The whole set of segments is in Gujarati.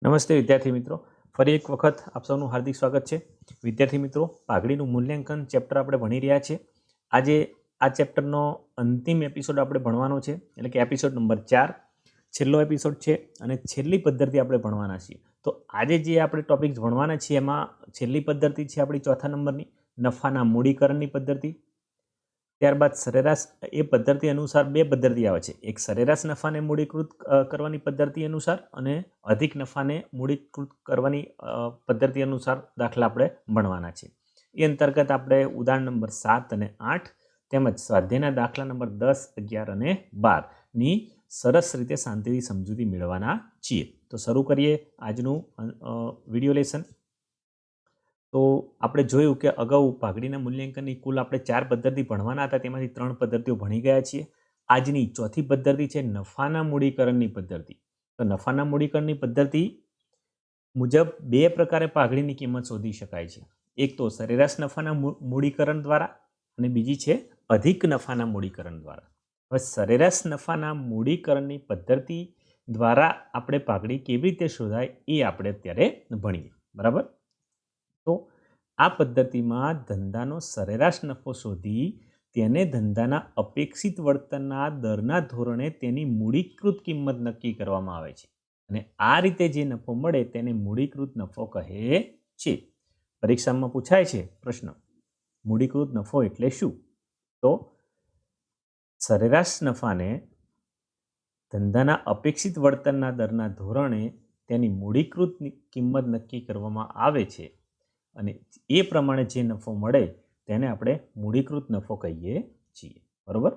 નમસ્તે વિદ્યાર્થી મિત્રો, ફરી એક વખત આપ સૌનું હાર્દિક સ્વાગત છે. વિદ્યાર્થી મિત્રો, પાઘડીનું મૂલ્યાંકન ચેપ્ટર આપણે ભણી રહ્યા છીએ. આજે આ ચેપ્ટરનો અંતિમ એપિસોડ આપણે ભણવાનો છે, એટલે કે એપિસોડ નંબર 4 છેલ્લો એપિસોડ છે અને છેલ્લી પદ્ધતિ આપણે ભણવાના છીએ. તો આજે જે આપણે ટોપિક્સ ભણવાના છીએ એમાં છેલ્લી પદ્ધતિ છે આપણી 4થા નંબરની નફાના મૂડીકરણની પદ્ધતિ. ત્યારબાદ સરેરાશ એ પદ્ધતિ અનુસાર બે પદ્ધતિ આવે છે, એક સરેરાશ નફાને મૂડીકૃત કરવાની પદ્ધતિ અનુસાર અને અધિક નફાને મૂડીકૃત કરવાની પદ્ધતિ અનુસાર દાખલા આપણે ભણવાના છે. એ અંતર્ગત આપણે ઉદાહરણ નંબર 7 અને 8 તેમજ સ્વાધ્યાયના દાખલા નંબર 10, 11 અને 12ની સરસ રીતે શાંતિથી સમજૂતી મેળવવાના છીએ. તો શરૂ કરીએ આજનું વિડીયો લેસન. તો આપણે જોયું કે અગાઉ પાઘડીના મૂલ્યાંકનની કુલ આપણે 4 પદ્ધતિ ભણવાના હતા, તેમાંથી 3 પદ્ધતિઓ ભણી ગયા છીએ. આજની ચોથી પદ્ધતિ છે નફાના મૂડીકરણની પદ્ધતિ. તો નફાના મૂડીકરણની પદ્ધતિ મુજબ બે પ્રકારે પાઘડીની કિંમત શોધી શકાય છે. એક તો સરેરાશ નફાના મૂડીકરણ દ્વારા અને બીજી છે અધિક નફાના મૂડીકરણ દ્વારા. હવે સરેરાશ નફાના મૂડીકરણની પદ્ધતિ દ્વારા આપણે પાઘડી કેવી રીતે શોધાય એ આપણે અત્યારે ભણીએ. બરાબર? તો આ પદ્ધતિમાં ધંધાનો સરેરાશ નફો શોધી તેને ધંધાના અપેક્ષિત વળતરના દરના ધોરણે તેની મૂડીકૃત કિંમત નક્કી કરવામાં આવે છે અને આ રીતે જે નફો મળે તેને મૂડીકૃત નફો કહે છે. પરીક્ષામાં પૂછાય છે પ્રશ્ન, મૂડીકૃત નફો એટલે શું? તો સરેરાશ નફાને ધંધાના અપેક્ષિત વળતરના દરના ધોરણે તેની મૂડીકૃત કિંમત નક્કી કરવામાં આવે છે અને એ પ્રમાણે જે નફો મળે તેને આપણે મૂડીકૃત નફો કહીએ છીએ. બરાબર?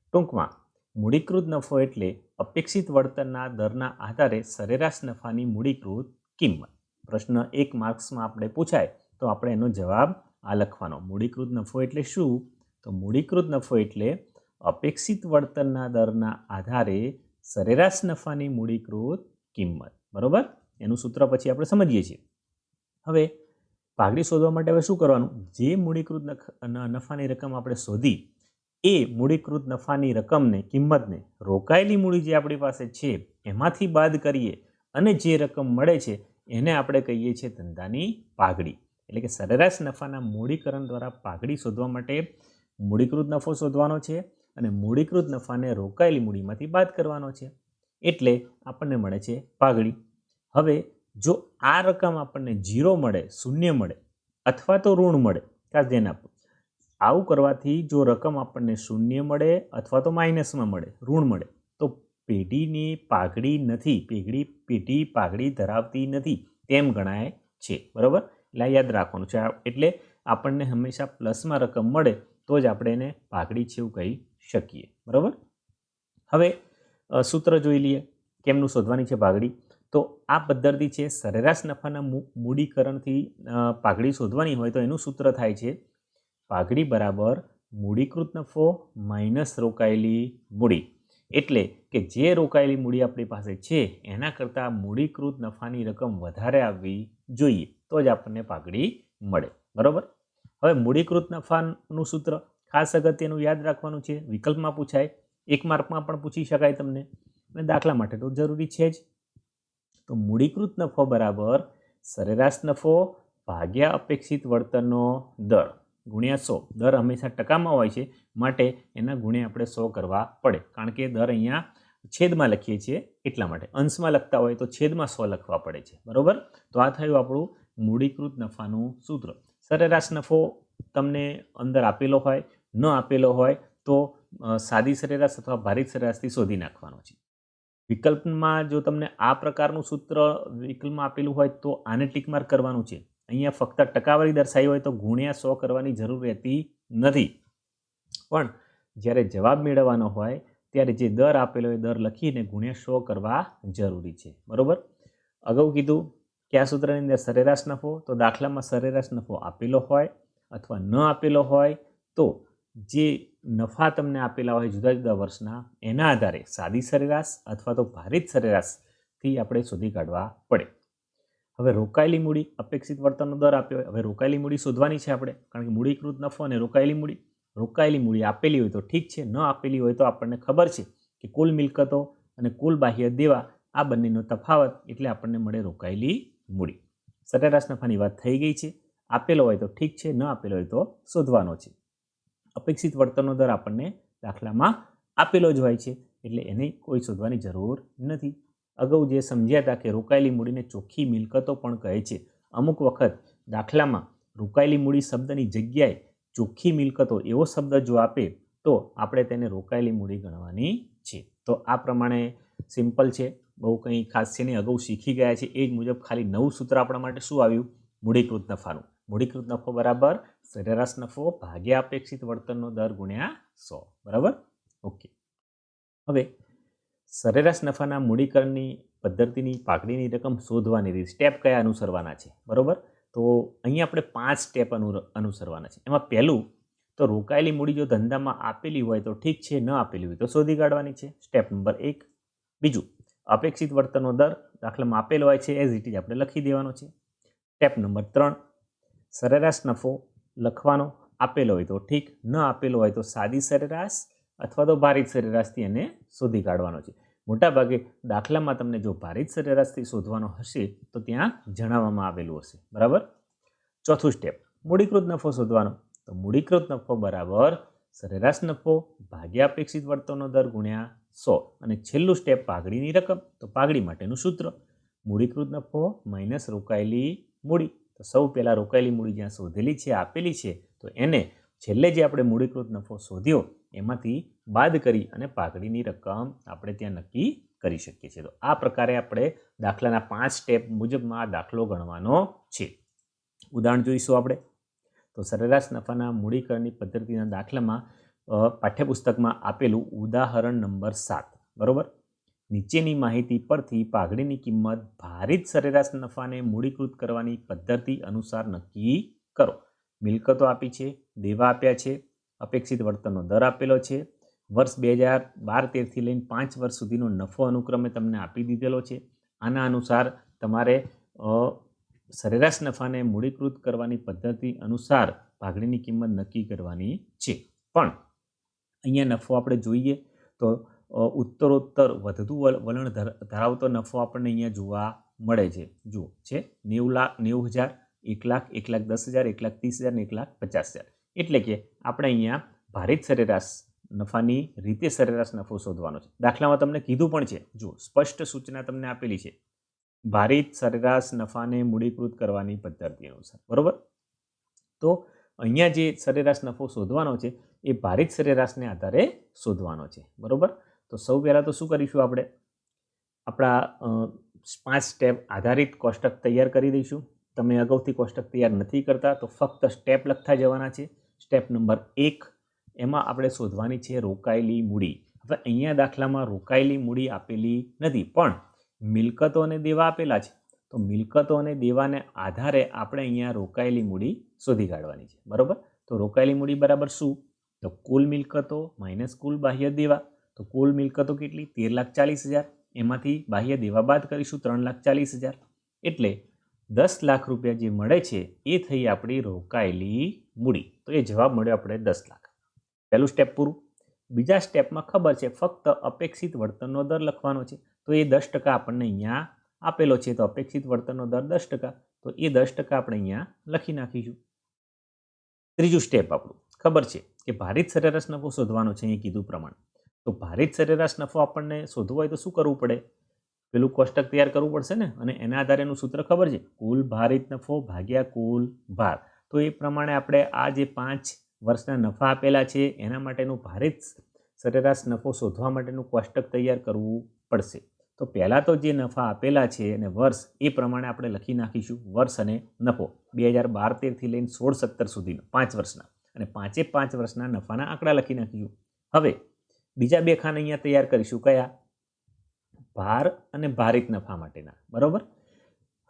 ટૂંકમાં મૂડીકૃત નફો એટલે અપેક્ષિત વળતરના દરના આધારે સરેરાશ નફાની મૂડીકૃત કિંમત. પ્રશ્ન 1 માર્ક્સમાં આપણે પૂછાય તો આપણે એનો જવાબ આ લખવાનો. મૂડીકૃત નફો એટલે શું? તો મૂડીકૃત નફો એટલે અપેક્ષિત વળતરના દરના આધારે સરેરાશ નફાની મૂડીકૃત કિંમત. બરાબર? એનું સૂત્ર પછી આપણે સમજીએ છીએ. હવે પાઘડી શોધવા માટે હવે શું કરવાનું? જે મૂડીકૃત નફાની રકમ આપણે શોધી એ મૂડીકૃત નફાની રકમને કિંમતને રોકાયેલી મૂડી જે આપણી પાસે છે એમાંથી બાદ કરીએ અને જે રકમ મળે છે એને આપણે કહીએ છીએ ધંધાની પાઘડી. એટલે કે સરેરાશ નફાના મૂડીકરણ દ્વારા પાઘડી શોધવા માટે મૂડીકૃત નફો શોધવાનો છે અને મૂડીકૃત નફાને રોકાયેલી મૂડીમાંથી બાદ કરવાનો છે, એટલે આપણને મળે છે પાઘડી. હવે જો આ રકમ આપણને 0 મળે, શૂન્ય મળે અથવા તો ઋણ મળે, ખાસ ધ્યાન આપો, આવું કરવાથી જો રકમ આપણને શૂન્ય મળે અથવા તો માઇનસમાં મળે, ઋણ મળે, તો પેઢીની પાઘડી નથી, પેઢી પાઘડી ધરાવતી નથી તેમ ગણાય છે. બરાબર? એટલે યાદ રાખવાનું છે. એટલે આપણને હંમેશા પ્લસમાં રકમ મળે તો જ આપણે એને પાઘડી છે એવું કહી શકીએ. બરાબર? હવે સૂત્ર જોઈ લઈએ કેમનું શોધવાની છે પાઘડી. તો આ પદ્ધતિ છે સરેરાશ નફાના મૂડીકરણથી પાઘડી શોધવાની હોય તો એનું સૂત્ર થાય છે પાઘડી બરાબર મૂડીકૃત નફો માઇનસ રોકાયેલી મૂડી. એટલે કે જે રોકાયેલી મૂડી આપણી પાસે છે એના કરતાં મૂડીકૃત નફાની રકમ વધારે આવવી જોઈએ તો જ આપણને પાઘડી મળે. બરાબર? હવે મૂડીકૃત નફાનું સૂત્ર ખાસ અગત્યનું યાદ રાખવાનું છે. વિકલ્પમાં પૂછાય, 1 માર્કમાં પણ પૂછી શકાય તમને અને દાખલા માટે તો જરૂરી છે જ. તો મૂડીકૃત નફો બરાબર સરેરાશ નફો ભાગ્યા અપેક્ષિત વળતરનો દર ગુણ્યા 100. દર હંમેશા ટકામાં હોય છે માટે એના ગુણે આપણે 100 કરવા પડે, કારણ કે દર અહીંયા છેદમાં લખીએ છીએ એટલા માટે. અંશમાં લખતા હોય તો છેદમાં 100 લખવા પડે છે. બરાબર? તો આ થયું આપણું મૂડીકૃત નફાનું સૂત્ર. સરેરાશ નફો તમને અંદર આપેલો હોય, ન આપેલો હોય તો સાદી સરેરાશ અથવા ભારિત સરેરાશથી શોધી નાખવાનો છે. વિકલ્પમાં જો તમને આ પ્રકારનું સૂત્ર વિકલ્પમાં આપેલું હોય તો આને ટીક માર્ક કરવાનું છે. અહીંયા ફક્ત ટકાવારી દર્શાવી હોય તો ગુણ્યા 100 કરવાની જરૂર રહેતી નથી, પણ જ્યારે જવાબ મેળવવાનો હોય ત્યારે જે દર આપેલો હોય દર લખીને ગુણ્યા 100 કરવા જરૂરી છે. બરાબર? અગાઉ કીધું કે આ સૂત્રની અંદર સરેરાશ નફો, તો દાખલામાં સરેરાશ નફો આપેલો હોય અથવા ન આપેલો હોય તો જે નફા તમને આપેલા હોય જુદા જુદા વર્ષના એના આધારે સાદી સરેરાશ અથવા તો ભારિત સરેરાશથી આપણે શોધી કાઢવા પડે. હવે રોકાયેલી મૂડી અપેક્ષિત વળતરનો દર આપ્યો હોય, હવે રોકાયેલી મૂડી શોધવાની છે આપણે, કારણ કે મૂડીકૃત નફો અને રોકાયેલી મૂડી આપેલી હોય તો ઠીક છે, ન આપેલી હોય તો આપણને ખબર છે કે કુલ મિલકતો અને કુલ બાહ્ય દેવા આ બંનેનો તફાવત એટલે આપણને મળે રોકાયેલી મૂડી. સરેરાશ નફાની વાત થઈ ગઈ છે. આપેલો હોય તો ઠીક છે, ન આપેલો હોય તો શોધવાનો છે. અપેક્ષિત વળતરનો દર આપણને દાખલામાં આપેલો જ હોય છે, એટલે એની કોઈ શોધવાની જરૂર નથી. અગાઉ જે સમજ્યા હતા કે રોકાયેલી મૂડીને ચોખ્ખી મિલકતો પણ કહે છે. અમુક વખત દાખલામાં રોકાયેલી મૂડી શબ્દની જગ્યાએ ચોખ્ખી મિલકતો એવો શબ્દ જો આપે તો આપણે તેને રોકાયેલી મૂડી ગણવાની છે. તો આ પ્રમાણે સિમ્પલ છે, બહુ કંઈ ખાસ છે નહીં, અગાઉ શીખી ગયા છે. એ જ મુજબ ખાલી નવું સૂત્ર આપણા માટે શું આવ્યું? મૂડીકૃત નફાનું. મૂડીકૃત નફો બરાબર સરેરાશ નફો ભાગ્યા અપેક્ષિત વળતરનો દર ગુણ્યા 100. બરાબર? ઓકે. હવે સરેરાશ નફાના મૂડીકરણની પદ્ધતિની પાઘડીની રકમ શોધવાની રીત, સ્ટેપ કયા અનુસરવાના છે? બરાબર? તો અહીંયા આપણે 5 સ્ટેપ અનુસરવાના છે. એમાં પહેલું તો રોકાયેલી મૂડી જો ધંધામાં આપેલી હોય તો ઠીક છે, ન આપેલી હોય તો શોધી કાઢવાની છે. Step number 1. બીજું, અપેક્ષિત વળતરનો દર દાખલામાં આપેલો હોય છે એઝ ઇટ ઇઝ આપણે લખી દેવાનો છે. સ્ટેપ નંબર 3, સરેરાશ નફો લખવાનો. આપેલો હોય તો ઠીક, ન આપેલો હોય તો સાદી સરેરાશ અથવા તો ભારિત સરેરાશથી એને શોધી કાઢવાનો છે. મોટાભાગે દાખલામાં તમને જો ભારિત સરેરાશથી શોધવાનો હશે તો ત્યાં જણાવવામાં આવેલું હશે. બરાબર? ચોથું સ્ટેપ, મૂડીકૃત નફો શોધવાનો. તો મૂડીકૃત નફો બરાબર સરેરાશ નફો ભાગ્યા અપેક્ષિત વળતરનો દર ગુણ્યા 100. અને છેલ્લું સ્ટેપ પાઘડીની રકમ. તો પાઘડી માટેનું સૂત્ર મૂડીકૃત નફો માઇનસ રોકાયેલી મૂડી. તો સૌ પહેલાં રોકાયેલી મૂડી જ્યાં શોધેલી છે, આપેલી છે, તો એને છેલ્લે જે આપણે મૂડીકૃત નફો શોધ્યો એમાંથી બાદ કરી અને પાઘડીની રકમ આપણે ત્યાં નક્કી કરી શકીએ છીએ. તો આ પ્રકારે આપણે દાખલાના 5 સ્ટેપ મુજબમાં આ દાખલો ગણવાનો છે. ઉદાહરણ જોઈશું આપણે. તો સરેરાશ નફાના મૂડીકરણની પદ્ધતિના દાખલામાં પાઠ્યપુસ્તકમાં આપેલું ઉદાહરણ નંબર 7. બરાબર? નીચેની માહિતી પરથી પાઘડીની કિંમત ભારિત સરેરાશ નફાને મૂડીકૃત કરવાની પદ્ધતિ અનુસાર નક્કી કરો. મિલકતો આપી છે, દેવા આપ્યા છે, અપેક્ષિત વળતરનો દર આપેલો છે, વર્ષ 2012-13થી લઈને 5 વર્ષ સુધીનો નફો અનુક્રમે તમને આપી દીધેલો છે. આના અનુસાર તમારે સરેરાશ નફાને મૂડીકૃત કરવાની પદ્ધતિ અનુસાર પાઘડીની કિંમત નક્કી કરવાની છે. પણ અહીંયા નફો આપણે જોઈએ તો ઉત્તરોત્તર વધતું વલણ ધરાવતો નફો આપણને અહીંયા જોવા મળે છે. જુઓ છે 90,000, 1,00,000, 1,10,000, 1,30,000 ને 1,50,000. એટલે કે આપણે અહીંયા ભારિત સરેરાશ નફાની રીતે સરેરાશ નફો શોધવાનો છે. દાખલામાં તમને કીધું પણ છે, જુઓ સ્પષ્ટ સૂચના તમને આપેલી છે, ભારિત સરેરાશ નફાને મૂડીકૃત કરવાની પદ્ધતિ અનુસાર. બરોબર? તો અહીંયા જે સરેરાશ નફો શોધવાનો છે એ ભારિત સરેરાશને આધારે શોધવાનો છે. બરોબર? તો સૌ પહેલાં તો શું કરીશું? આપણે આપણા 5 સ્ટેપ આધારિત કોષ્ટક તૈયાર કરી દઈશું. તમે અગાઉથી કોષ્ટક તૈયાર નથી કરતા તો ફક્ત સ્ટેપ લખતા જવાના છે. સ્ટેપ નંબર 1, એમાં આપણે શોધવાની છે રોકાયેલી મૂડી. હવે અહીંયા દાખલામાં રોકાયેલી મૂડી આપેલી નથી, પણ મિલકતો અને દેવા આપેલા છે. તો મિલકતો અને દેવાને આધારે આપણે અહીંયા રોકાયેલી મૂડી શોધી કાઢવાની છે. બરોબર? તો રોકાયેલી મૂડી બરાબર શું? તો કુલ મિલકતો માઇનસ કુલ બાહ્ય દેવા. તો કુલ મિલકતો કેટલી? 13,40,000. એમાંથી બાહ્ય દેવા બાદ કરીશું 3,40,000. એટલે 10 લાખ રૂપિયા જે મળે છે એ થઈ આપણી રોકાયેલી મૂડી. તો એ જવાબ મળ્યો આપણે 10 લાખ. પહેલું સ્ટેપ પૂરું. બીજા સ્ટેપમાં ખબર છે ફક્ત અપેક્ષિત વળતરનો દર લખવાનો છે. તો એ 10% આપણને અહીંયા આપેલો છે. તો અપેક્ષિત વળતરનો દર 10%. તો એ 10% આપણે અહીંયા લખી નાખીશું. ત્રીજું સ્ટેપ આપણું ખબર છે કે ભારિત સરેરાશ નફો શોધવાનો છે અહીં કીધું પ્રમાણે. તો ભારિત સરેરાશ નફો આપણને શોધવો હોય તો શું કરવું પડે? પેલું કોષ્ટક તૈયાર કરવું પડશે ને, અને એના આધારેનું સૂત્ર ખબર છે, કુલ ભારિત નફો ભાગ્યા કુલ ભાર. તો એ પ્રમાણે આપણે આ જે 5 વર્ષના નફા આપેલા છે એના માટેનું ભારિત સરેરાશ નફો શોધવા માટેનું કોષ્ટક તૈયાર કરવું પડશે. તો પહેલાં તો જે નફા આપેલા છે અને વર્ષ એ પ્રમાણે આપણે લખી નાખીશું. વર્ષ અને નફો 2012-13થી લઈને 16-17 સુધીનો 5 વર્ષના, અને 5 વર્ષના નફાના આંકડા લખી નાખીશું. હવે બીજા 2 ખાના અહીંયા તૈયાર કરીશું. કયા? ભાર અને ભારિત નફા માટેના. બરોબર?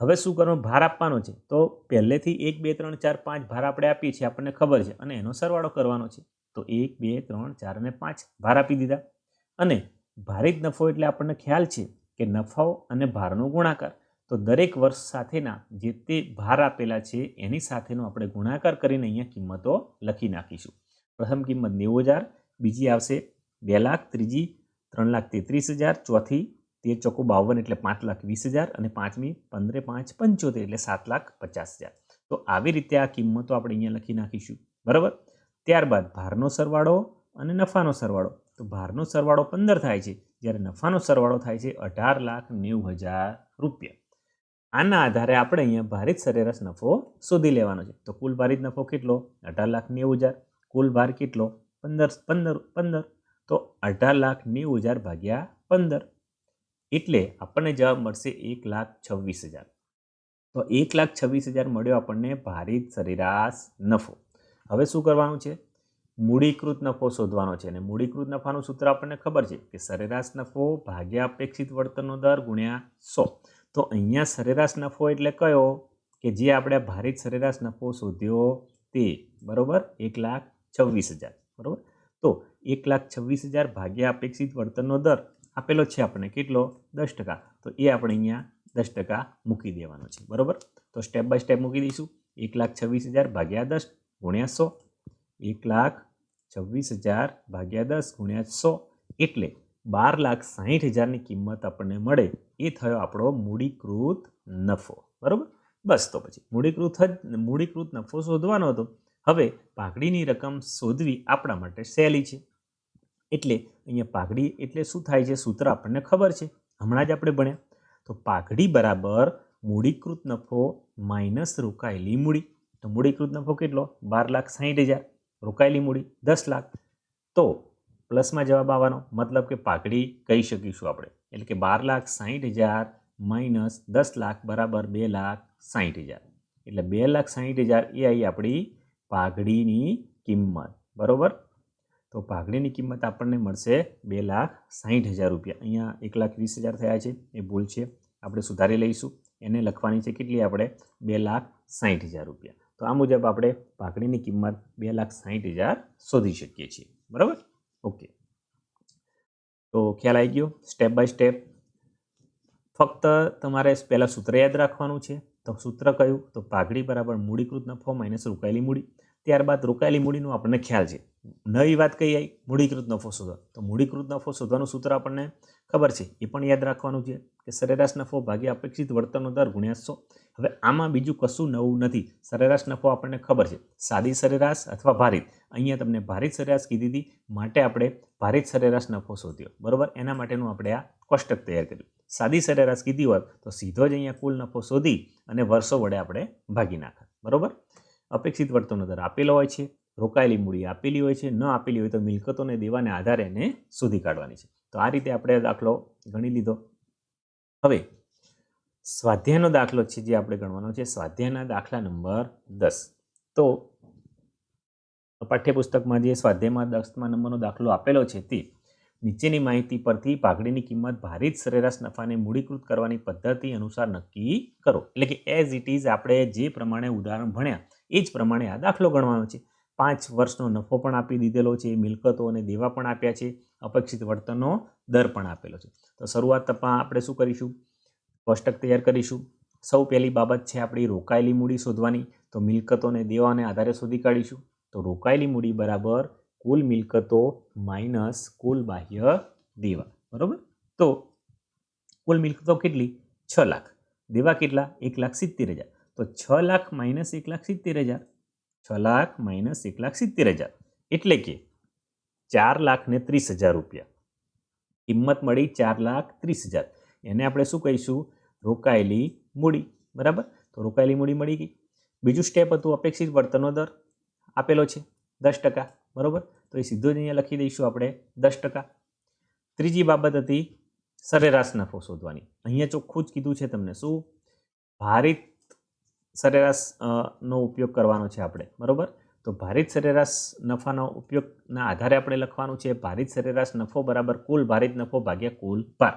હવે શું કરવાનું? ભાર આપવાનો છે. તો પહેલેથી 1, 2, 3, 4, 5 ભાર આપણે આપીએ છીએ, આપણને ખબર છે, અને એનો સરવાળો કરવાનો છે. તો 1, 2, 3, 4 અને 5 ભાર આપી દીધા. અને ભારિત નફો એટલે આપણને ખ્યાલ છે કે નફો અને ભારનો ગુણાકાર. તો દરેક વર્ષ સાથેના જે તે ભાર આપેલા છે એની સાથેનો આપણે ગુણાકાર કરીને અહીંયા કિંમતો લખી નાખીશું. પ્રથમ કિંમત 90,000, બીજી આવશે 2 લાખ, ત્રીજી 3,33,000, ચોથી 13 ચોખ્ખું 52 એટલે 5,20,000 અને 5મી 15 5 75 એટલે 7,50,000. તો આવી રીતે આ કિંમતો આપણે અહીંયા લખી નાખીશું. બરાબર. ત્યારબાદ ભારનો સરવાળો અને નફાનો સરવાળો. તો ભારનો સરવાળો 15 થાય છે, જ્યારે નફાનો સરવાળો થાય છે 18,90,000 રૂપિયા. આના આધારે આપણે અહીંયા ભારિત સરેરાશ નફો શોધી લેવાનો છે. તો કુલ ભારિત નફો કેટલો? 18,90,000. કુલ ભાર કેટલો? 15. તો 18,90,000 ભાગ્યા 15 એટલે આપણને જવાબ મળશે 1,26,000. તો 1,26,000 મળ્યો આપણને ભારિત સરેરાશ નફો. હવે શું કરવાનું છે? મૂડીકૃત નફો શોધવાનો છે. અને મૂડીકૃત નફાનું સૂત્ર આપણને ખબર છે કે સરેરાશ નફો ભાગ્યા અપેક્ષિત વળતરનો દર ગુણ્યા 100. તો અહીંયા સરેરાશ નફો એટલે કયો? કે જે આપણે ભારિત સરેરાશ નફો શોધ્યો તે. બરોબર. 1,26,000. બરોબર. તો 1,26,000 ભાગ્યા અપેક્ષિત વળતરનો દર આપેલો છે આપણને કેટલો? 10%. તો એ આપણે અહીંયા 10% મૂકી દેવાનો છે. બરોબર. તો સ્ટેપ બાય સ્ટેપ મૂકી દઈશું. 1,26,000 ભાગ્યા 10 ગુણ્યા 100. 1,26,000 ભાગ્યા 10 ગુણ્યા 100 એટલે 12,60,000ની કિંમત આપણને મળે. એ થયો આપણો મૂડીકૃત નફો. બરોબર. બસ તો પછી મૂડીકૃત નફો શોધવાનો હતો. હવે પાઘડીની રકમ શોધવી આપણા માટે સહેલી છે. એટલે અહીંયા પાઘડી એટલે શું થાય છે? સૂત્ર આપણને ખબર છે, હમણાં જ આપણે ભણ્યા. તો પાઘડી બરાબર મૂડીકૃત નફો માઇનસ રોકાયેલી મૂડી. તો મૂડીકૃત નફો કેટલો? 12,60,000. રોકાયેલી મૂડી 10 લાખ. તો પ્લસમાં જવાબ આવવાનો, મતલબ કે પાઘડી કહી શકીશું આપણે. એટલે કે 12,60,000 માઇનસ 10 લાખ બરાબર 2,60,000. એટલે 2,60,000 એ આવી આપણી પાઘડીની કિંમત. બરોબર. તો પાઘડીની કિંમત આપણને મળશે 2,60,000 રૂપિયા. અહીંયા 1,20,000 થયા છે, એ ભૂલ છે, આપણે સુધારી લઈશું. એને લખવાની છે કેટલી આપણે? 2,60,000 રૂપિયા. તો આ મુજબ આપણે પાઘડીની કિંમત 2,60,000 શોધી શકીએ છીએ. બરાબર. ઓકે. તો ખ્યાલ આવી ગયો? Step by step. ફક્ત તમારે પહેલાં સૂત્ર યાદ રાખવાનું છે. તો સૂત્ર કયું? તો પાઘડી બરાબર મૂડીકૃત નફો માઇનસ રોકાયેલી મૂડી. ત્યારબાદ રોકાયેલી મૂડીનું આપણને ખ્યાલ છે. નવી વાત કઈ આવી? મૂડીકૃત નફો શોધવા. તો મૂડીકૃત નફો શોધવાનું સૂત્ર આપણને ખબર છે, એ પણ યાદ રાખવાનું છે કે સરેરાશ નફો ભાગ્યા અપેક્ષિત વળતરનો દર ગુણ્યા 100. હવે આમાં બીજું કશું નવું નથી. સરેરાશ નફો આપણને ખબર છે, સાદી સરેરાશ અથવા ભારિત. અહીંયા તમને ભારિત સરેરાશ કીધી હતી, માટે આપણે ભારિત સરેરાશ નફો શોધ્યો. બરોબર. એના માટેનું આપણે આ કોષ્ટક તૈયાર કર્યું. સાદી સરેરાશ કીધી હોત તો સીધો જ અહીંયા કુલ નફો શોધી અને વર્ષો વડે આપણે ભાગી નાખત. બરોબર. અપેક્ષિત વળતરનો દર આપેલો હોય છે, રોકાયેલી મૂડી આપેલી હોય છે, ન આપેલી હોય તો મિલકતોને દેવાને આધારે એને શોધી કાઢવાની છે. તો આ રીતે આપણે દાખલો ગણી લીધો. હવે સ્વાધ્યાયનો દાખલો છે જે આપણે ગણવાનો છે, સ્વાધ્યાયના દાખલા નંબર 10. તો પાઠ્યપુસ્તકમાં જે સ્વાધ્યાયમાં 10મા નંબરનો દાખલો આપેલો છે તે નીચેની માહિતી પરથી પાઘડીની કિંમત ભારિત સરેરાશ નફાને મૂડીકૃત કરવાની પદ્ધતિ અનુસાર નક્કી કરો. એટલે કે એઝ ઇટ ઇઝ આપણે જે પ્રમાણે ઉદાહરણ ભણ્યા એ જ પ્રમાણે આ દાખલો ગણવાનો છે. 5 વર્ષનો નફો પણ આપી દીધેલો છે, મિલકતો અને દેવા પણ આપ્યા છે, અપેક્ષિત વળતરનો દર પણ આપેલો છે. તો શરૂઆતમાં આપણે શું કરીશું? કોષ્ટક તૈયાર કરીશું. સૌ પહેલી બાબત છે આપણી રોકાયેલી મૂડી શોધવાની. તો મિલકતો અને દેવાને આધારે શોધી કાઢીશું. તો રોકાયેલી મૂડી બરાબર કુલ મિલકતો માઇનસ કુલ બાહ્ય દેવા. બરોબર. તો કુલ મિલકતો કેટલી? 6 લાખ. દેવા કેટલા? 1,70,000. તો 6 લાખ માઇનસ 1,70,000. 6 લાખ માઇનસ 1,70,000 એટલે કે 4,30,000 રૂપિયા. કિંમત મળી 4,30,000. એને આપણે શું કહીશું? રોકાયેલી મૂડી. બરાબર. તો રોકાયેલી મૂડી મળી ગઈ. બીજું સ્ટેપ હતું અપેક્ષિત વળતરનો દર આપેલો છે 10%. બરોબર. તો એ સીધો જ અહીંયા લખી દઈશું આપણે 10%. ત્રીજી બાબત હતી સરેરાશ નફો શોધવાની. અહીંયા ચોખ્ખું જ કીધું છે તમને શું? ભારિત સરેરાશ નો ઉપયોગ કરવાનો છે આપણે. બરોબર. તો ભારિત સરેરાશ નફાનો ઉપયોગના આધારે આપણે લખવાનું છે ભારિત સરેરાશ નફો બરાબર કુલ ભારિત નફો ભાગ્યા કુલ ભાર.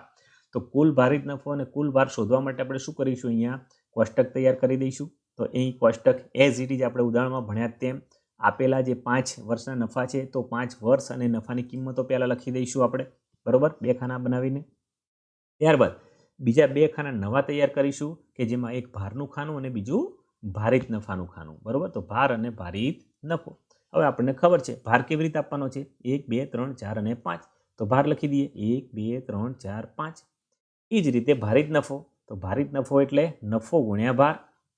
તો કુલ ભારિત નફો અને કુલ ભાર શોધવા માટે આપણે શું કરીશું? અહીંયા કોષ્ટક તૈયાર કરી દઈશું. તો અહીં કોષ્ટક એઝ ઇટ ઇઝ આપણે ઉદાહરણમાં ભણ્યા તેમ આપેલા જે 5 વર્ષના નફા છે તો 5 વર્ષ અને નફાની કિંમતો પહેલાં લખી દઈશું આપણે. બરોબર. 2 ખાના બનાવીને ત્યારબાદ બીજા 2 ખાના નવા તૈયાર કરીશું કે જેમાં એક ભારનું ખાનું અને બીજું ભારિત નફાનું ખાનું. બરોબર. તો ભાર અને ભારિત નફો. હવે આપણને ખબર છે ભાર કેવી રીતે આપવાનો છે? 1 2 3 4 અને 5. તો ભાર લખી દઈએ 1 2 3 4 5. એ જ રીતે ભારિત નફો, તો ભારિત નફો એટલે નફો ગુણ્યા ભાર.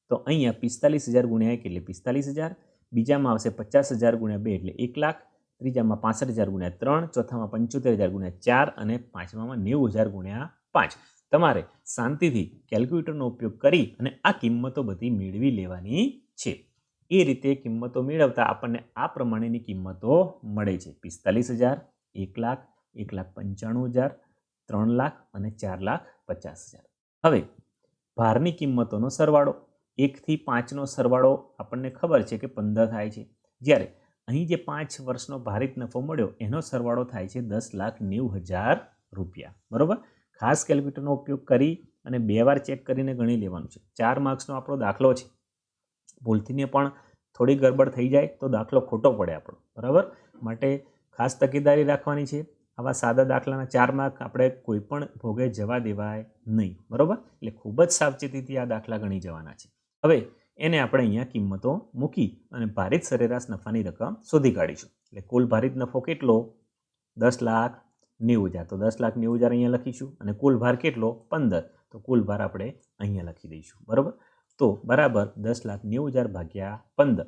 તો અહીંયા 45,000 ગુણ્યા 1 એટલે 45,000, બીજામાં આવશે 50,000 ગુણ્યા 2 એટલે 1 લાખ, ત્રીજામાં 65,000 ગુણ્યા 3, ચોથામાં 75,000 ગુણ્યા 4 અને પાંચમામાં 90,000 ગુણ્યા 5. તમારે શાંતિથી કેલ્ક્યુલેટરનો ઉપયોગ કરી અને આ કિંમતો બધી મેળવી લેવાની છે. એ રીતે કિંમતો મેળવતા આપણને આ પ્રમાણેની કિંમતો મળે છે: 45,000, 1 લાખ, 1,95,000, 3 લાખ અને 4,50,000. હવે ભારની કિંમતોનો સરવાળો, 1 થી 5નો સરવાળો આપણને ખબર છે કે 15 થાય છે, જ્યારે અહીં જે 5 વર્ષનો ભારિત નફો મળ્યો એનો સરવાળો થાય છે 10,90,000 રૂપિયા. બરોબર? ખાસ કેલ્ક્યુલેટરનો ઉપયોગ કરી અને 2 વાર ચેક કરીને ગણી લેવાનું છે. 4 માર્ક્સનો આપણો દાખલો છે. ભૂલથીને પણ થોડી ગડબડ થઈ જાય તો દાખલો ખોટો પડે આપણો. બરાબર? માટે ખાસ તકેદારી રાખવાની છે. આવા સાદા દાખલાના 4 માર્ક આપણે કોઈ પણ ભોગે જવા દેવાય નહીં. બરાબર? એટલે ખૂબ જ સાવચેતીથી આ દાખલા ગણી જવાના છે. હવે એને આપણે અહીંયા કિંમતો મૂકી અને ભારિત સરેરાશ નફાની રકમ શોધી કાઢીશું. એટલે કુલ ભારિત નફો કેટલો? 10,90,000. તો 10,90,000 અહીંયા લખીશું અને કુલ ભાર કેટલો? 15. તો કુલ ભાર આપણે અહીંયા લખી દઈશું. બરાબર? તો બરાબર 10,90,000 ભાગ્યા 15.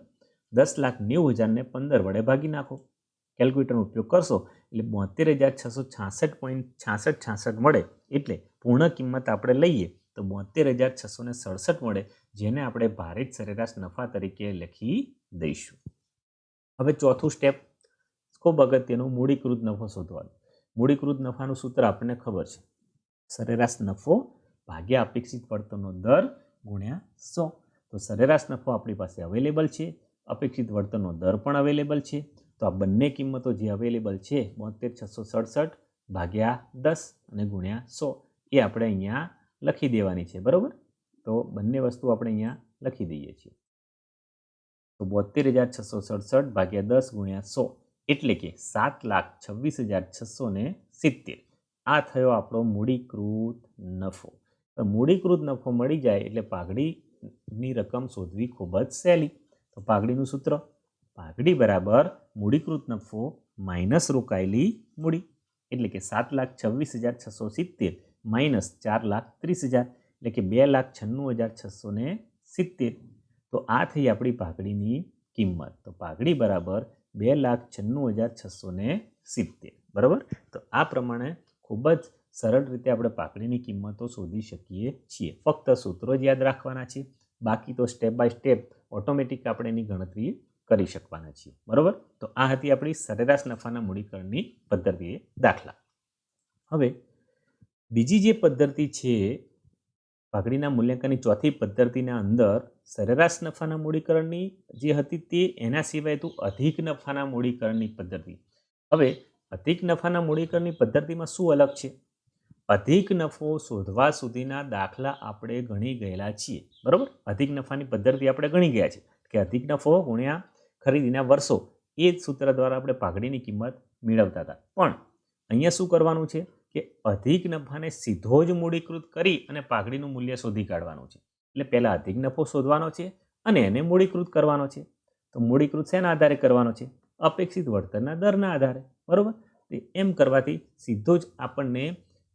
10,90,000 ને 15 વડે ભાગી નાખો. કેલ્ક્યુલેટરનો ઉપયોગ કરશો એટલે 72,666.6666 મળે. એટલે પૂર્ણ કિંમત આપણે લઈએ તો 72,667 મળે, જેને આપણે ભારિત સરેરાશ નફા તરીકે લખી દઈશું. હવે ચોથું સ્ટેપ ખૂબ અગત્યનું, મૂડીકૃત નફો શોધવાનો. મૂડીકૃત નફાનું સૂત્ર આપણને ખબર છે: સરેરાશ નફો ભાગ્યા અપેક્ષિત વળતરનો દર ગુણ્યા 100. તો સરેરાશ નફો આપણી પાસે અવેલેબલ છે, અપેક્ષિત વળતરનો દર પણ અવેલેબલ છે. તો આ બંને કિંમતો જે અવેલેબલ છે 72,667 ભાગ્યા 10 અને ગુણ્યા 100 એ આપણે અહીંયા લખી દેવાની છે. બરાબર? તો બંને વસ્તુ આપણે અહીંયા લખી દઈએ છીએ. તો 72,667 ભાગ્યા 10 ગુણ્યા 100 એટલે કે 7,26,670. આ થયો આપણો મૂડીકૃત નફો. તો મૂડીકૃત નફો મળી જાય એટલે પાઘડીની રકમ શોધવી ખૂબ જ સહેલી. તો પાઘડીનું સૂત્ર: પાઘડી બરાબર મૂડીકૃત નફો માઇનસ રોકાયેલી મૂડી. એટલે કે 7,26,670 માઇનસ 4,30,000 એટલે કે 2,96,670. તો આ થઈ આપણી પાઘડીની કિંમત. તો પાઘડી બરાબર 2,96,670. બરાબર? તો આ પ્રમાણે ખૂબ જ સરળ રીતે આપણે પાઘડીની કિંમતો શોધી શકીએ છીએ. ફક્ત સૂત્રો જ યાદ રાખવાના છે, બાકી તો સ્ટેપ બાય સ્ટેપ ઓટોમેટિક આપણે એની ગણતરી કરી શકવાના છીએ. બરાબર? તો આ હતી આપણી સરેરાશ નફાના મૂડીકરણની પદ્ધતિ દાખલા. હવે બીજી જે પદ્ધતિ છે પાઘડીના મૂલ્યાંકનની ચોથી પદ્ધતિના અંદર સરેરાશ નફાના મૂડીકરણની જે હતી તે, એના સિવાય તું અધિક નફાના મૂડીકરણની પદ્ધતિ. હવે અધિક નફાના મૂડીકરણની પદ્ધતિમાં શું અલગ છે? અધિક નફો શોધવા સુધીના દાખલા આપણે ગણી ગયેલા છીએ. બરાબર? અધિક નફાની પદ્ધતિ આપણે ગણી ગયા છે કે અધિક નફો ગુણ્યા ખરીદીના વર્ષો, એ જ સૂત્ર દ્વારા આપણે પાઘડીની કિંમત મેળવતા હતા. પણ અહીંયા શું કરવાનું છે કે અધિક નફાને સીધો જ મૂડીકૃત કરી અને પાઘડીનું મૂલ્ય શોધી કાઢવાનું છે. એટલે પહેલાં અધિક નફો શોધવાનો છે અને એને મૂડીકૃત કરવાનો છે. તો મૂડીકૃત શેના આધારે કરવાનો છે? અપેક્ષિત વળતરના દરના આધારે. બરાબર? એમ કરવાથી સીધો જ આપણને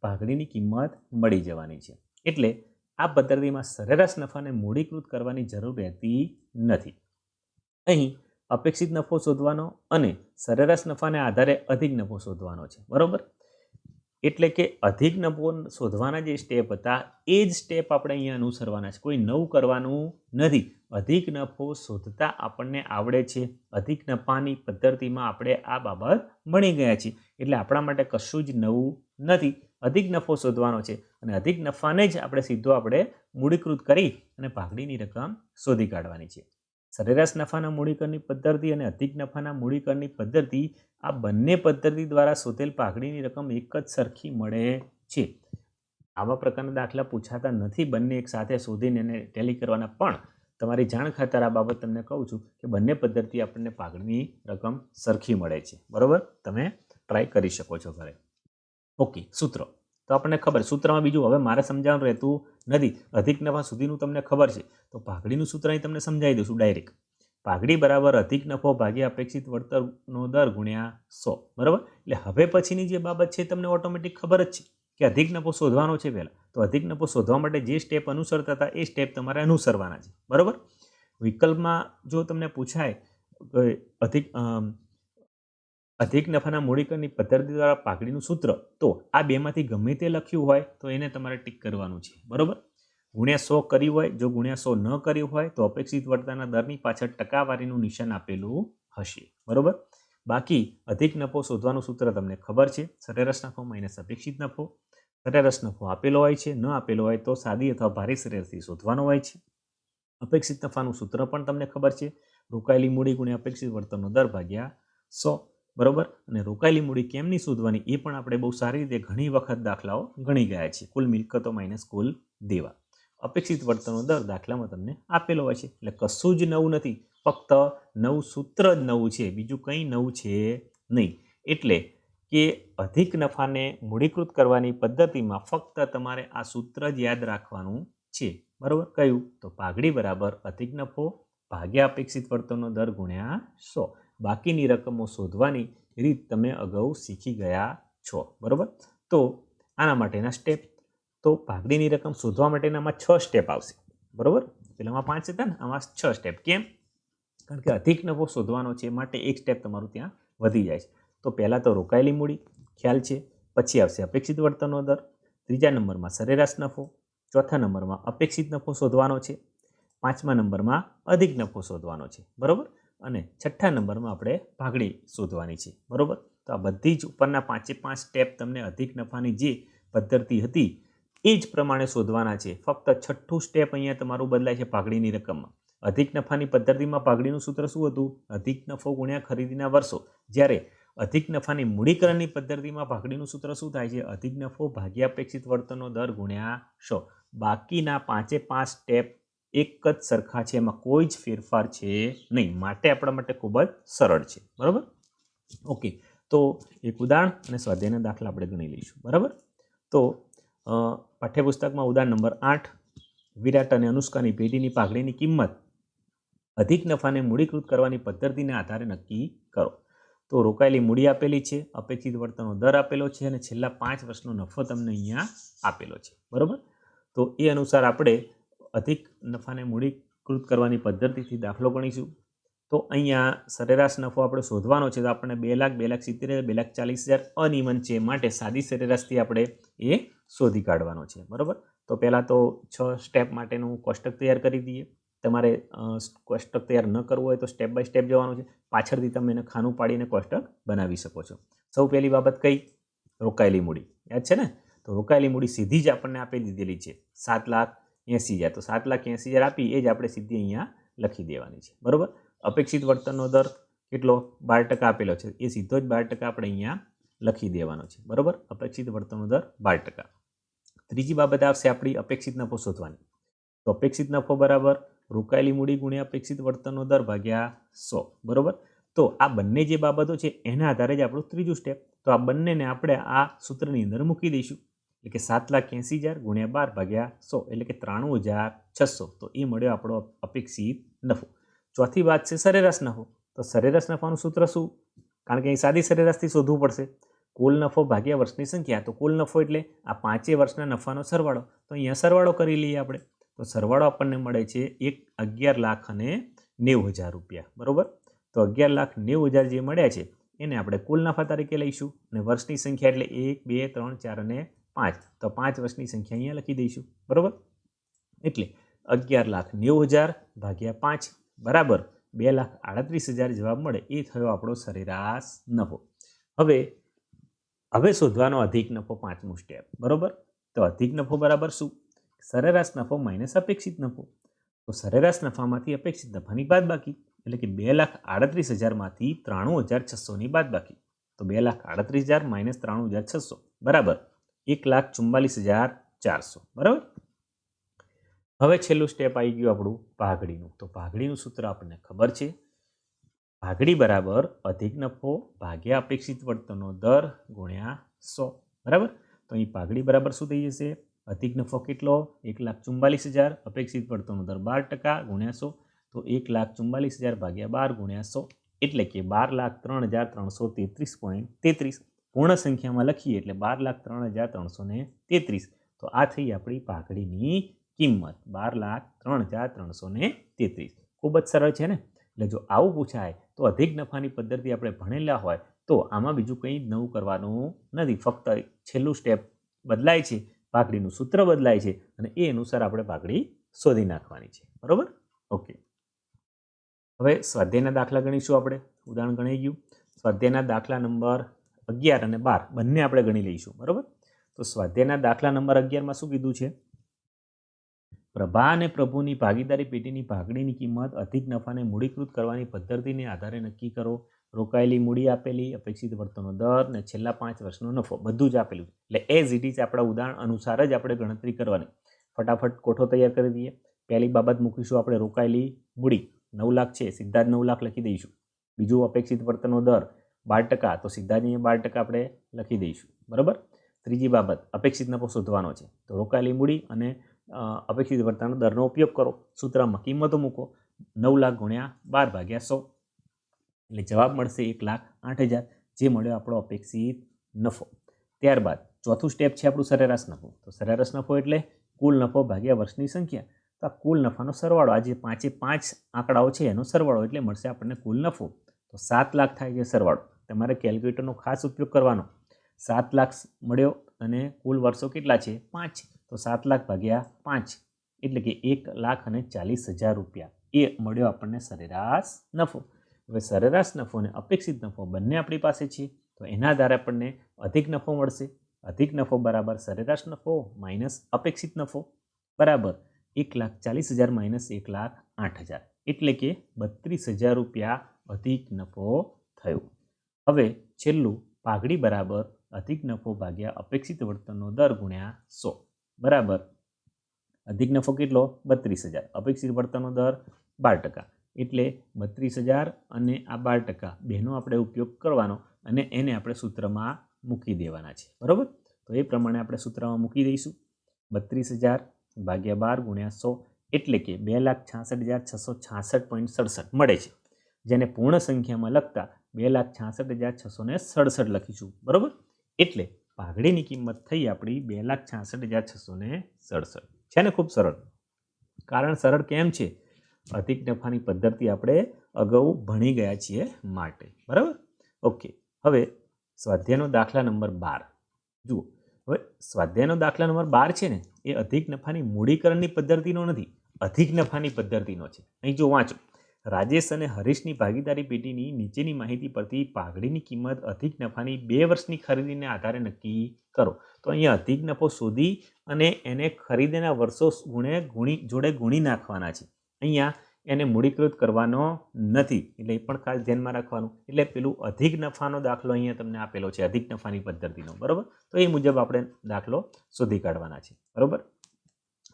પાઘડીની કિંમત મળી જવાની છે. એટલે આ પદ્ધતિમાં સરેરાશ નફાને મૂડીકૃત કરવાની જરૂર રહેતી નથી. અહીં અપેક્ષિત નફો શોધવાનો અને સરેરાશ નફાને આધારે અધિક નફો શોધવાનો છે. બરાબર? એટલે કે અધિક નફો શોધવાના જે સ્ટેપ હતા એ જ સ્ટેપ આપણે અહીંયા અનુસરવાના છે. કોઈ નવું કરવાનું નથી. અધિક નફો શોધતા આપણને આવડે છે. અધિક નફાની પદ્ધતિમાં આપણે આ બાબત ભણી ગયા છીએ. એટલે આપણા માટે કશું જ નવું નથી. અધિક નફો શોધવાનો છે અને અધિક નફાને જ આપણે સીધો આપણે મૂડીકૃત કરી અને પાઘડીની રકમ શોધી કાઢવાની છે. સરેરાશ નફાના મૂડીકરણની પદ્ધતિ અને અધિક નફાના મૂડીકરણની પદ્ધતિ, આ બંને પદ્ધતિ દ્વારા શોધેલ પાઘડીની રકમ એક જ સરખી મળે છે. આવા પ્રકારના દાખલા પૂછાતા નથી બંને એક સાથે શોધીને એને ટેલી કરવાના. પણ તમારી જાણ ખાતર આ બાબત તમને કહું છું કે બંને પદ્ધતિ આપણને પાઘડીની રકમ સરખી મળે છે. બરાબર? તમે ટ્રાય કરી શકો છો ઘરે. ઓકે, સૂત્રો તો આપણને ખબર. સૂત્રમાં બીજું હવે મારે સમજાવવાનું રહેતું નથી. અધિક નફા સુધીનું તમને ખબર છે, તો પાઘડીનું સૂત્ર અહીં તમને સમજાવી દઈશું ડાયરેક્ટ. પાઘડી બરાબર અધિક નફો ભાગ્યા અપેક્ષિત વળતરનો દર ગુણ્યા 100. બરાબર? એટલે હવે પછીની જે બાબત છે તમને ઓટોમેટિક ખબર જ છે કે અધિક નફો શોધવાનો છે પહેલાં, તો અધિક નફો શોધવા માટે જે સ્ટેપ અનુસરતા હતા એ સ્ટેપ તમારે અનુસરવાના છે, બરાબર. વિકલ્પમાં જો તમને પૂછાય અધિક નફાના મૂડીકરની પદ્ધતિ દ્વારા પાઘડીનું સૂત્ર, તો આ બેમાંથી ગમે તે લખ્યું હોય તો એને તમારે ટીક કરવાનું છે, બરાબર. ગુણ્યા 100 કર્યું હોય, જો ગુણ્યા 100 ન કર્યું હોય તો અપેક્ષિત વળતરના દરની પાછળ ટકાવારીનું નિશાન આપેલું હશે, બરાબર. બાકી અધિક નફો શોધવાનું સૂત્ર તમને ખબર છે, સરેરાશ નફો માઇનસ અપેક્ષિત નફો. સરેરાશ નફો આપેલો હોય છે, ન આપેલો હોય તો સાદી અથવા ભારે સરેરાશથી શોધવાનો હોય છે. અપેક્ષિત નફાનું સૂત્ર પણ તમને ખબર છે, રોકાયેલી મૂડી ગુણ્યા અપેક્ષિત વળતરનો દર ભાગ્યા 100, બરોબર. અને રોકાયેલી મૂડી કેમની શોધવાની એ પણ આપણે બહુ સારી રીતે ઘણી વખત દાખલાઓ ગણી ગયા છે. કુલ મિલકતો માઇનસ કુલ દેવા. અપેક્ષિત વળતરનો દર દાખલામાં તમને આપેલો હોય છે, એટલે કશું જ નવું નથી, ફક્ત નવું સૂત્ર જ નવું છે, બીજું કંઈ નવું છે નહીં. એટલે કે અધિક નફાને મૂડીકૃત કરવાની પદ્ધતિમાં ફક્ત તમારે આ સૂત્ર જ યાદ રાખવાનું છે, બરાબર. કયું? તો પાઘડી બરાબર અધિક નફો ભાગ્યા અપેક્ષિત વળતરનો દર ગુણ્યા 100. બાકીની રકમો શોધવાની રીત તમે અગાઉ શીખી ગયા છો, બરાબર. તો આના માટેના સ્ટેપ, તો પાઘડીની રકમ શોધવા માટેનામાં 6 સ્ટેપ આવશે, બરાબર. પેલામાં 5 હતા ને, આમાં 6 સ્ટેપ. કેમ? કારણ કે અધિક નફો શોધવાનો છે માટે એક સ્ટેપ તમારું ત્યાં વધી જાય છે. તો પહેલાં તો રોકાયેલી મૂડી ખ્યાલ છે, પછી આવશે અપેક્ષિત વળતરનો દર, ત્રીજા નંબરમાં સરેરાશ નફો, ચોથા નંબરમાં અપેક્ષિત નફો શોધવાનો છે, પાંચમા નંબરમાં અધિક નફો શોધવાનો છે, બરાબર. અને છઠ્ઠા નંબરમાં આપણે પાઘડી શોધવાની છે, બરાબર. તો આ બધી જ ઉપરના 5 સ્ટેપ તમને અધિક નફાની જે પદ્ધતિ હતી એ જ પ્રમાણે શોધવાના છે. ફક્ત છઠ્ઠું સ્ટેપ અહીંયા તમારું બદલાય છે પાઘડીની રકમમાં. અધિક નફાની પદ્ધતિમાં પાઘડીનું સૂત્ર શું હતું? અધિક નફો ગુણ્યા ખરીદીના વર્ષો. જ્યારે અધિક નફાની મૂડીકરણની પદ્ધતિમાં પાઘડીનું સૂત્ર શું થાય છે? અધિક નફો ભાગ્યા અપેક્ષિત વળતરનો દર ગુણ્યા 100. બાકીના 5 સ્ટેપ એક જ સરખા છે, એમાં કોઈ જ ફેરફાર છે નહીં, માટે આપણા માટે ખૂબ જ સરળ છે, બરાબર. ઓકે, તો એક ઉદાહરણ અને સ્વાધ્યાયના દાખલા આપણે ગણી લઈશું, બરાબર. તો પાઠ્યપુસ્તકમાં ઉદાહરણ નંબર 8, વિરાટ અને અનુષ્કાની ભેટીની પાઘડીની કિંમત અધિક નફાને મૂડીકૃત કરવાની પદ્ધતિના આધારે નક્કી કરો. તો રોકાયેલી મૂડી આપેલી છે, અપેક્ષિત વળતરનો દર આપેલો છે અને છેલ્લા 5 વર્ષનો નફો તમને અહીંયા આપેલો છે, બરાબર. તો એ અનુસાર આપણે અધિક નફાને મૂડીકૃત કરવાની પદ્ધતિથી દાખલો ગણીશું. તો અહીંયા સરેરાશ નફો આપણે શોધવાનો છે, તો આપણને 2,70,000, 2,40,000 અનિયમન છે, માટે સાદી સરેરાશથી આપણે એ શોધી કાઢવાનો છે, બરાબર. તો પહેલાં તો 6 સ્ટેપ માટેનું કોષ્ટક તૈયાર કરી દઈએ. તમારે કોષ્ટક તૈયાર ન કરવું હોય તો સ્ટેપ બાય સ્ટેપ જવાનું છે, પાછળથી તમે એને ખાનું પાડીને કોષ્ટક બનાવી શકો છો. સૌ પહેલી બાબત કઈ? રોકાયેલી મૂડી, યાદ છે ને? તો રોકાયેલી મૂડી સીધી જ આપણને આપી દીધેલી છે, 7,80,000. તો 7,80,000 આપી એ જ આપણે સીધી અહીંયા લખી દેવાની છે, બરાબર. અપેક્ષિત વળતરનો દર કેટલો? 12% આપેલો છે, એ સીધો જ 12% આપણે અહીંયા લખી દેવાનો છે, બરાબર. અપેક્ષિત વળતરનો દર 12%. ત્રીજી બાબત આવશે આપણી અપેક્ષિત નફો શોધવાની. તો અપેક્ષિત નફો બરાબર રોકાયેલી મૂડી ગુણ્યા અપેક્ષિત વળતરનો દર ભાગ્યા 100, બરાબર. તો આ બંને જે બાબતો છે એના આધારે જ આપણું ત્રીજું સ્ટેપ. તો આ બંનેને આપણે આ સૂત્રની અંદર મૂકી દઈશું, એટલે કે 7,80,000 ગુણ્યા 12 ભાગ્યા 100, એટલે કે 93,600. તો એ મળ્યો આપણો અપેક્ષિત નફો. ચોથી વાત છે સરેરાશ નફો. તો સરેરાશ નફાનું સૂત્ર શું? કારણ કે અહીં સાદી સરેરાશથી શોધવું પડશે. કુલ નફો ભાગ્યા વર્ષની સંખ્યા. તો કુલ નફો એટલે આ 5 વર્ષના નફાનો સરવાળો. તો અહીંયા સરવાળો કરી લઈએ આપણે. તો સરવાળો આપણને મળે છે 11,90,000 રૂપિયા, બરાબર. તો 11,90,000 જે મળ્યા છે એને આપણે કુલ નફા તરીકે લઈશું, અને વર્ષની સંખ્યા એટલે 1, 2, 3, 4 અને 5. તો 5 વર્ષની સંખ્યા અહીંયા લખી દઈશું, બરાબર. એટલે 11,90,000 ભાગ્યા 5 બરાબર 2,38,000 જવાબ મળે. એ થયો આપણો સરેરાશ નફો. હવે શોધવાનો અધિક નફો, પાંચમું સ્ટેપ, બરાબર. તો અધિક નફો બરાબર શું? સરેરાશ નફો માઇનસ અપેક્ષિત નફો. તો સરેરાશ નફામાંથી અપેક્ષિત નફાની બાદબાકી, એટલે કે 2,38,000માંથી 93,600ની બાદબાકી. તો 2,38,000 માઇનસ 93,600 બરાબર 1,44,400, બરાબર. હવે છેલ્લું સ્ટેપ આવી ગયું આપણું પાઘડીનું. તો પાઘડીનું સૂત્ર આપણને ખબર છે, પાઘડી બરાબર અધિક નફો ભાગ્યા અપેક્ષિત વળતરનો દર ગુણ્યા 100, બરાબર. તો અહીં પાઘડી બરાબર શું થઈ જશે? અધિક નફો કેટલો? 1,44,000, અપેક્ષિત વળતરનો દર 12% ગુણ્યા 100. તો 1,44,000 ભાગ્યા 12 ગુણ્યા 100, એટલે કે 12,03,333.33. પૂર્ણ સંખ્યામાં લખીએ એટલે 12,03,333. તો આ થઈ આપણી પાઘડીની કિંમત 12,03,333. ખૂબ જ સરળ છે ને. એટલે જો આવું પૂછાય તો અધિક નફાની પદ્ધતિ આપણે ભણેલા હોય તો આમાં બીજું કંઈ નવું કરવાનું નથી, ફક્ત છેલ્લું સ્ટેપ બદલાય છે, પાઘડીનું સૂત્ર બદલાય છે અને એ અનુસાર આપણે પાઘડી શોધી નાખવાની છે. બરોબર? ઓકે. હવે સ્વાધ્યાયના દાખલા ગણીશું આપણે. ઉદાહરણ ગણાઈ ગયું. સ્વાધ્યાયના દાખલા નંબર 11 અને 12 બંને આપણે ગણી લઈશું. બરોબર? તો સ્વાધ્યાયના દાખલા નંબર 11માં શું કીધું છે? પ્રભા અને પ્રભુની ભાગીદારી પેટીની પાઘડીની કિંમત અધિક નફાને મૂડીકૃત કરવાની પદ્ધતિને આધારે નક્કી કરો. રોકાયેલી મૂડી આપેલી, અપેક્ષિત વળતરનો દર ને છેલ્લા 5 વર્ષનો નફો બધું જ આપેલું. એટલે એઝ ઇટ ઇઝ આપણા ઉદાહરણ અનુસાર જ આપણે ગણતરી કરવાની. ફટાફટ કોઠો તૈયાર કરી દઈએ. પહેલી બાબત મૂકીશું આપણે રોકાયેલી મૂડી 9 લાખ છે, સીધા જ 9 લાખ લખી દઈશું. બીજું અપેક્ષિત વળતરનો દર 12%, તો સીધા જ અહીંયા 12% આપણે લખી દઈશું. બરાબર? ત્રીજી બાબત અપેક્ષિત નફો શોધવાનો છે, તો રોકાયેલી મૂડી અને અપેક્ષિત વળતરનો દરનો ઉપયોગ કરો. સૂત્રમાં કિંમતો મૂકો. 9 લાખ ગુણ્યા 12/100 એટલે જવાબ મળશે 1,08,000, જે મળ્યો આપણો અપેક્ષિત નફો. ત્યારબાદ ચોથું સ્ટેપ છે આપણું સરેરાશ નફો. તો સરેરાશ નફો એટલે કુલ નફો ભાગ્યા વર્ષની સંખ્યા. તો આ કુલ નફાનો સરવાળો, આ જે 5 આંકડાઓ છે એનો સરવાળો એટલે મળશે આપણને કુલ નફો. તો 7 લાખ થાય છે સરવાળો. તમારે કેલ્ક્યુલેટરનો ખાસ ઉપયોગ કરવાનો. 7 લાખ મળ્યો અને કુલ વર્ષો કેટલા છે? 5. તો 7 લાખ ભાગ્યા 5 એટલે કે 1,40,000 રૂપિયા એ મળ્યો આપણને સરેરાશ નફો. હવે સરેરાશ નફો અને અપેક્ષિત નફો બંને આપણી પાસે છે, તો એના આધારે આપણને અધિક નફો મળશે. અધિક નફો બરાબર સરેરાશ નફો માઇનસ અપેક્ષિત નફો બરાબર 1,40,000 માઇનસ 1,08,000 એટલે કે 32,000 રૂપિયા અધિક નફો થયો. હવે છેલ્લું પાઘડી બરાબર અધિક નફો ભાગ્યા અપેક્ષિત વળતરનો દર ગુણ્યા 100 બરાબર અધિક નફો કેટલો? 32,000. અપેક્ષિત વળતરનો દર 12%. એટલે 32,000 અને આ 12% બેનો આપણે ઉપયોગ કરવાનો અને એને આપણે સૂત્રમાં મૂકી દેવાના છે. બરાબર? તો એ પ્રમાણે આપણે સૂત્રમાં મૂકી દઈશું. 32,000 ભાગ્યા 12 ગુણ્યા 100 એટલે કે 2,66,666.67 મળે છે, જેને પૂર્ણ સંખ્યામાં લખતા 2,66,667 લખીશું. બરાબર? એટલે પાઘડીની કિંમત થઈ આપણી 2,66,667. છે ને? ખૂબ સરળ. કારણ સરળ કેમ છે? અધિક નફાની પદ્ધતિ આપણે અગાઉ ભણી ગયા છીએ માટે. બરાબર? ઓકે. હવે સ્વાધ્યાયનો દાખલા નંબર 12 જુઓ. હવે સ્વાધ્યાયનો દાખલા નંબર 12 છે ને એ અધિક નફાની મૂડીકરણની પદ્ધતિનો નથી, અધિક નફાની પદ્ધતિનો છે. અહીં જો વાંચો. રાજેશ અને હરીશની ભાગીદારી પેટીની નીચેની માહિતી પરથી પાઘડીની કિંમત અધિક નફાની 2 વર્ષની ખરીદીને આધારે નક્કી કરો. તો અહીંયા અધિક નફો શોધી અને એને ખરીદીના વર્ષો જોડે ગુણી નાખવાના છે. અહીંયા એને મૂડીકૃત કરવાનો નથી, એટલે એ પણ ખાસ ધ્યાનમાં રાખવાનું. એટલે પેલું અધિક નફાનો દાખલો અહીંયા તમને આપેલો છે, અધિક નફાની પદ્ધતિનો. બરાબર? તો એ મુજબ આપણે દાખલો શોધી કાઢવાના છે. બરાબર?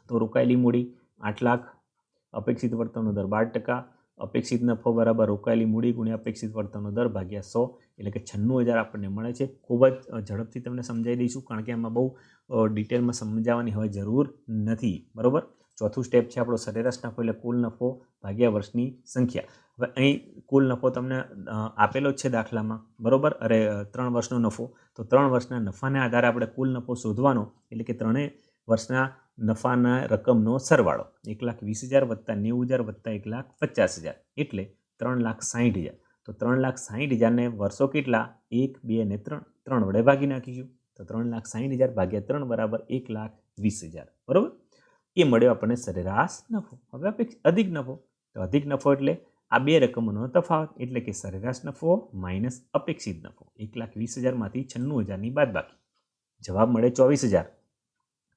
તો રોકાયેલી મૂડી 8 લાખ, અપેક્ષિત વળતરનો દર 12%, અપેક્ષિત નફો બરાબર રોકાયેલી મૂડી ગુણ્યા અપેક્ષિત વળતરનો દર ભાગ્યા 100 એટલે કે 96,000 આપણને મળે છે. ખૂબ જ ઝડપથી તમને સમજાવી દઈશું, કારણ કે આમાં બહુ ડિટેલમાં સમજાવવાની હવે જરૂર નથી. બરાબર? ચોથું સ્ટેપ છે આપણો સરેરાશ નફો એટલે કુલ નફો ભાગ્યા વર્ષની સંખ્યા. હવે અહીં કુલ નફો તમને આપેલો જ છે દાખલામાં. બરાબર? 3 વર્ષનો નફો. તો 3 વર્ષના નફાના આધારે આપણે કુલ નફો શોધવાનો, એટલે કે 3 વર્ષના નફાના રકમનો સરવાળો 1,20,000 વત્તા 90,000 વત્તા 1,50,000 એટલે 3,60,000. તો 3,60,000 ને વર્ષો કેટલા? 1, 2 અને 3 3 વડે ભાગી નાખીશું. તો 3,60,000 ભાગ્યા 3 બરાબર 1,20,000. બરાબર? એ મળ્યો આપણને સરેરાશ નફો. હવે અધિક નફો. તો અધિક નફો એટલે આ બે રકમોનો તફાવત, એટલે કે સરેરાશ નફો માઇનસ અપેક્ષિત નફો. 1,20,000 માંથી 96,000 ની બાદબાકી જવાબ મળે 24,000.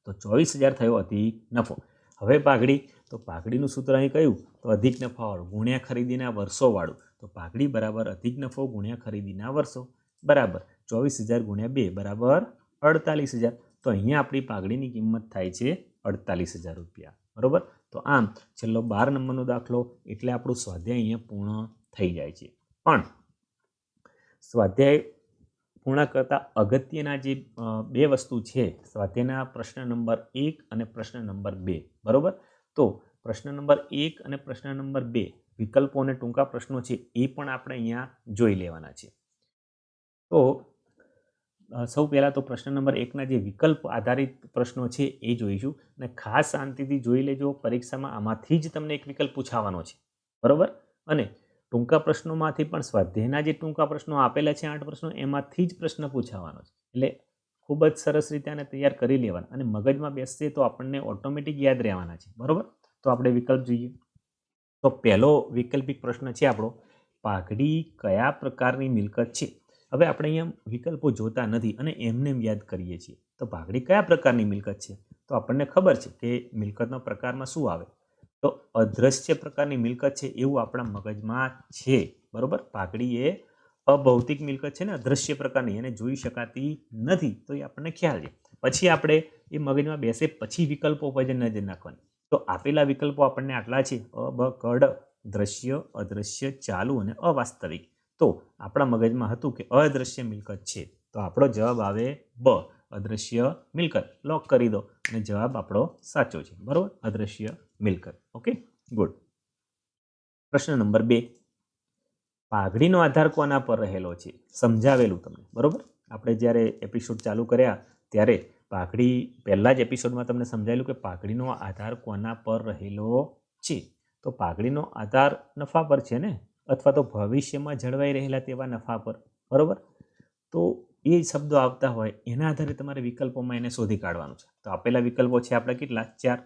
તો 24,000 થયો અધિક નફો. હવે પાઘડી. તો પાઘડીનું સૂત્ર અહીં કયું? તો અધિક નફાવાળું ગુણ્યા ખરીદીના વર્ષોવાળું. તો પાઘડી બરાબર અધિક નફો ગુણ્યા ખરીદીના વર્ષો બરાબર 24,000 ગુણ્યા 2 બરાબર 48,000. તો અહીંયા આપણી પાઘડીની કિંમત થાય છે 48,000 રૂપિયા. બરાબર? તો આમ છેલ્લો 12 નંબરનો દાખલો એટલે આપણું સ્વાધ્યાય અહીંયા પૂર્ણ થઈ જાય છે. પણ સ્વાધ્યાય પૂર્ણ કરતા અગત્યના જે 2 વસ્તુ છે સ્વાધ્યાયના પ્રશ્ન નંબર 1 અને પ્રશ્ન નંબર 2. બરાબર? તો પ્રશ્ન નંબર 1 અને પ્રશ્ન નંબર 2 વિકલ્પો અને ટૂંકા પ્રશ્નો છે એ પણ આપણે અહીંયા જોઈ લેવાના છે. તો સૌ પહેલાં તો પ્રશ્ન નંબર 1ના જે વિકલ્પ આધારિત પ્રશ્નો છે એ જોઈશું અને ખાસ શાંતિથી જોઈ લેજો. પરીક્ષામાં આમાંથી જ તમને એક વિકલ્પ પૂછાવાનો છે, બરાબર. અને ટૂંકા પ્રશ્નોમાંથી પણ સ્વાધ્યાયના જે ટૂંકા પ્રશ્નો આપેલા છે 8 પ્રશ્નો એમાંથી જ પ્રશ્ન પૂછાવાનો છે. એટલે ખૂબ જ સરસ રીતે આને તૈયાર કરી લેવાના અને મગજમાં બેસશે તો આપણને ઓટોમેટિક યાદ રહેવાના છે, બરાબર. તો આપણે વિકલ્પ જોઈએ. તો પહેલો વૈકલ્પિક પ્રશ્ન છે આપણો, પાઘડી કયા પ્રકારની મિલકત છે? હવે આપણે અહીંયા વિકલ્પો જોતા નથી અને એમને એમ યાદ કરીએ છીએ. તો પાઘડી કયા પ્રકારની મિલકત છે? તો આપણને ખબર છે કે મિલકતનો પ્રકારમાં શું આવે, તો અદ્રશ્ય પ્રકારની મિલકત છે એવું આપણા મગજમાં છે, બરોબર. પાઘડી એ અભૌતિક મિલકત છે ને, અદ્રશ્ય પ્રકારની, એને જોઈ શકાતી નથી, તો એ આપણને ખ્યાલ છે. પછી આપણે એ મગજમાં બેસે પછી વિકલ્પો પર જ નજર નાખવાની. તો આપેલા વિકલ્પો આપણને આટલા છે: અ, બ, ક, ડ, દ્રશ્ય, અદ્રશ્ય, ચાલુ અને અવાસ્તવિક. તો આપણા મગજમાં હતું કે અદ્રશ્ય મિલકત છે, તો આપણો જવાબ આવે બ, અદ્રશ્ય મિલકત. લોક કરી દો અને જવાબ આપણો સાચો છે, બરોબર, અદ્રશ્ય મિલકત. Okay, good. પ્રશ્ન નંબર 2, પાઘડીનો આધાર કોના પર રહેલો છે? સમજાવેલું તમને, બરોબર. આપણે જ્યારે એપિસોડ ચાલુ કર્યા ત્યારે પાઘડી પહેલા જ એપિસોડમાં તમને સમજાયેલું કે પાઘડીનો આધાર કોના પર રહેલો છે. તો પાઘડીનો આધાર નફા પર છે ને, અથવા તો ભવિષ્યમાં જળવાઈ રહેલા તેવા નફા પર, બરોબર. તો એ શબ્દો આવતા હોય એના આધારે તમારે વિકલ્પોમાં એને શોધી કાઢવાનું છે. તો આપેલા વિકલ્પો છે આપણે કેટલા? 4.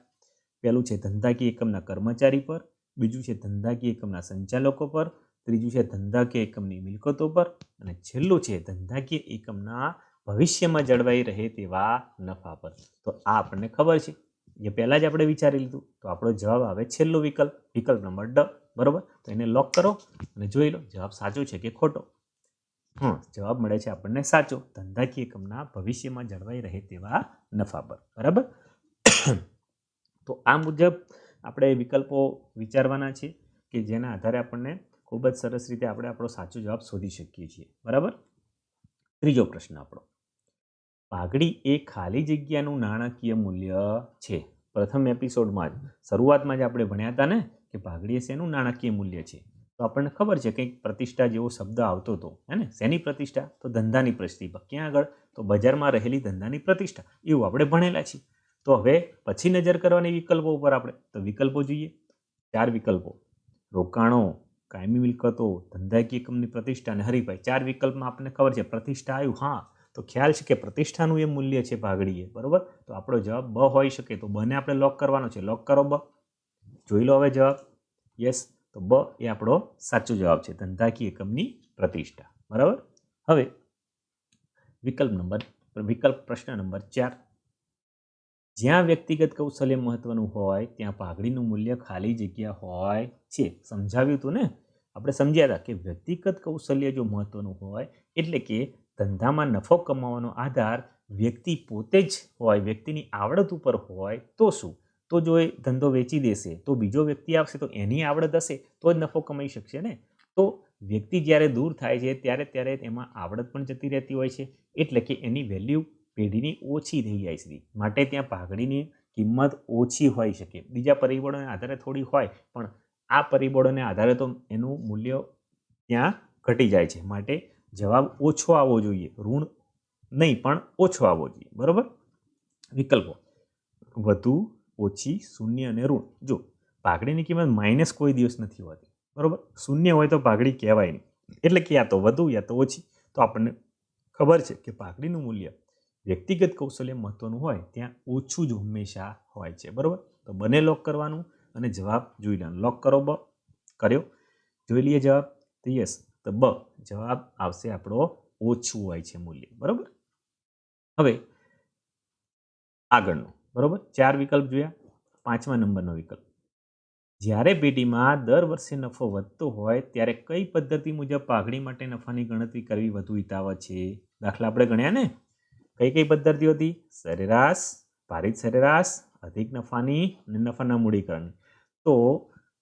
પહેલું છે ધંધાકીય એકમના કર્મચારી પર, બીજું છે ધંધાકીય એકમના સંચાલકો પર, ત્રીજું છે ધંધાકીય એકમની મિલકતો પર અને છેલ્લું છે ધંધાકીય એકમના ભવિષ્યમાં જળવાઈ રહે તેવા નફા પર. તો આ આપણને ખબર છે, એ પહેલાં જ આપણે વિચારી લીધું. તો આપણો જવાબ આવે છેલ્લો વિકલ્પ, વિકલ્પ નંબર ડ, બરોબર. તો એને લોક કરો અને જોઈ લો જવાબ સાચો છે કે ખોટો. જવાબ મળે છે આપણને સાચો, ધંધાકીય એકમના ભવિષ્યમાં જળવાઈ રહે તેવા નફા પર, બરાબર. તો આ મુજબ આપણે વિકલ્પો વિચારવાના છે કે જેના આધારે આપણને ખૂબ જ સરસ રીતે આપણે આપણો સાચો જવાબ શોધી શકીએ છીએ, બરાબર. ત્રીજો પ્રશ્ન આપણો, પાઘડી એ ખાલી જગ્યાનું નાણાકીય મૂલ્ય છે. પ્રથમ એપિસોડમાં જ શરૂઆતમાં જ આપણે ભણ્યા હતા ને કે પાઘડી શેનું નાણાકીય મૂલ્ય છે. તો આપણને ખબર છે કંઈક પ્રતિષ્ઠા જેવો શબ્દ આવતો હતો, હે ને. શેની પ્રતિષ્ઠા? તો ધંધાની પ્રતિષ્ઠા. ક્યાં આગળ? તો બજારમાં રહેલી ધંધાની પ્રતિષ્ઠા, એવું આપણે ભણેલા છીએ. તો હવે પછી નજર કરવાની વિકલ્પો ઉપર આપણે. તો વિકલ્પો જોઈએ, 4 વિકલ્પો: રોકાણો, કાયમી મિલકતો, ધંધાકીય એકમની પ્રતિષ્ઠા અને હરીફાઈ. 4 વિકલ્પમાં આપણને ખબર છે પ્રતિષ્ઠા આવ્યું, હા. તો ખ્યાલ છે કે પ્રતિષ્ઠાનું એ મૂલ્ય છે પાઘડીએ, બરોબર. તો આપણો જવાબ બ હોઈ શકે. તો બને આપણે લોક કરવાનો છે. લોક કરો બ. જોઈ લો હવે જવાબ. યસ, તો બ એ આપણો સાચો જવાબ છે, ધંધાકીય એકમની પ્રતિષ્ઠા, બરાબર. હવે વિકલ્પ પ્રશ્ન નંબર 4, જ્યાં વ્યક્તિગત કૌશલ્ય મહત્વનું હોય ત્યાં પાઘડીનું મૂલ્ય ખાલી જગ્યા હોય છે. સમજાવ્યું હતું ને, આપણે સમજ્યા હતા કે વ્યક્તિગત કૌશલ્ય જો મહત્વનું હોય એટલે કે ધંધામાં નફો કમાવાનો આધાર વ્યક્તિ પોતે જ હોય, વ્યક્તિની આવડત ઉપર હોય તો શું? તો જો એ ધંધો વેચી દેશે તો બીજો વ્યક્તિ આવશે તો એની આવડત હશે તો જ નફો કમાઈ શકશે ને. તો વ્યક્તિ જ્યારે દૂર થાય છે ત્યારે એમાં આવડત પણ જતી રહેતી હોય છે, એટલે કે એની વેલ્યુ પેઢીની ઓછી થઈ જાય છે. માટે ત્યાં પાઘડીની કિંમત ઓછી હોઈ શકે. બીજા પરિબળોને આધારે થોડી હોય, પણ આ પરિબળોને આધારે તો એનું મૂલ્ય ત્યાં ઘટી જાય છે. માટે જવાબ ઓછો આવવો જોઈએ, ઋણ નહીં પણ ઓછો આવવો જોઈએ, બરોબર. વિકલ્પો: વધુ, ઓછી, શૂન્ય અને ઋણ. જો પાઘડીની કિંમત માઇનસ કોઈ દિવસ નથી હોતી, બરોબર. શૂન્ય હોય તો પાઘડી કહેવાય નહીં, એટલે કે યા તો વધુ યા તો ઓછી. તો આપણને ખબર છે કે પાઘડીનું મૂલ્ય વ્યક્તિગત કૌશલ્ય મહત્વનું હોય ત્યાં ઓછું જ હંમેશા હોય છે, બરોબર. તો બને લોક કરવાનું અને જવાબ જોઈ લેવાનો. લોક કરો બ. કર્યો. જોઈ લઈએ જવાબ. તો યસ, તો બ જવાબ આવશે આપણો ઓછું હોય છે મૂલ્ય, બરોબર. હવે આગળનો, બરોબર. 4 વિકલ્પ જોયા. 5મા નંબરનો વિકલ્પ, જ્યારે પેઢીમાં દર વર્ષે નફો વધતો હોય ત્યારે કઈ પદ્ધતિ મુજબ પાઘડી માટે નફાની ગણતરી કરવી વધુ હિતાવહ છે? દાખલા આપણે ગણ્યા ને, કઈ પદ્ધતિઓ હતી? સરેરાશ, ભારિત સરેરાશ, અધિક નફાની અને નફાના મૂડીકરણ. તો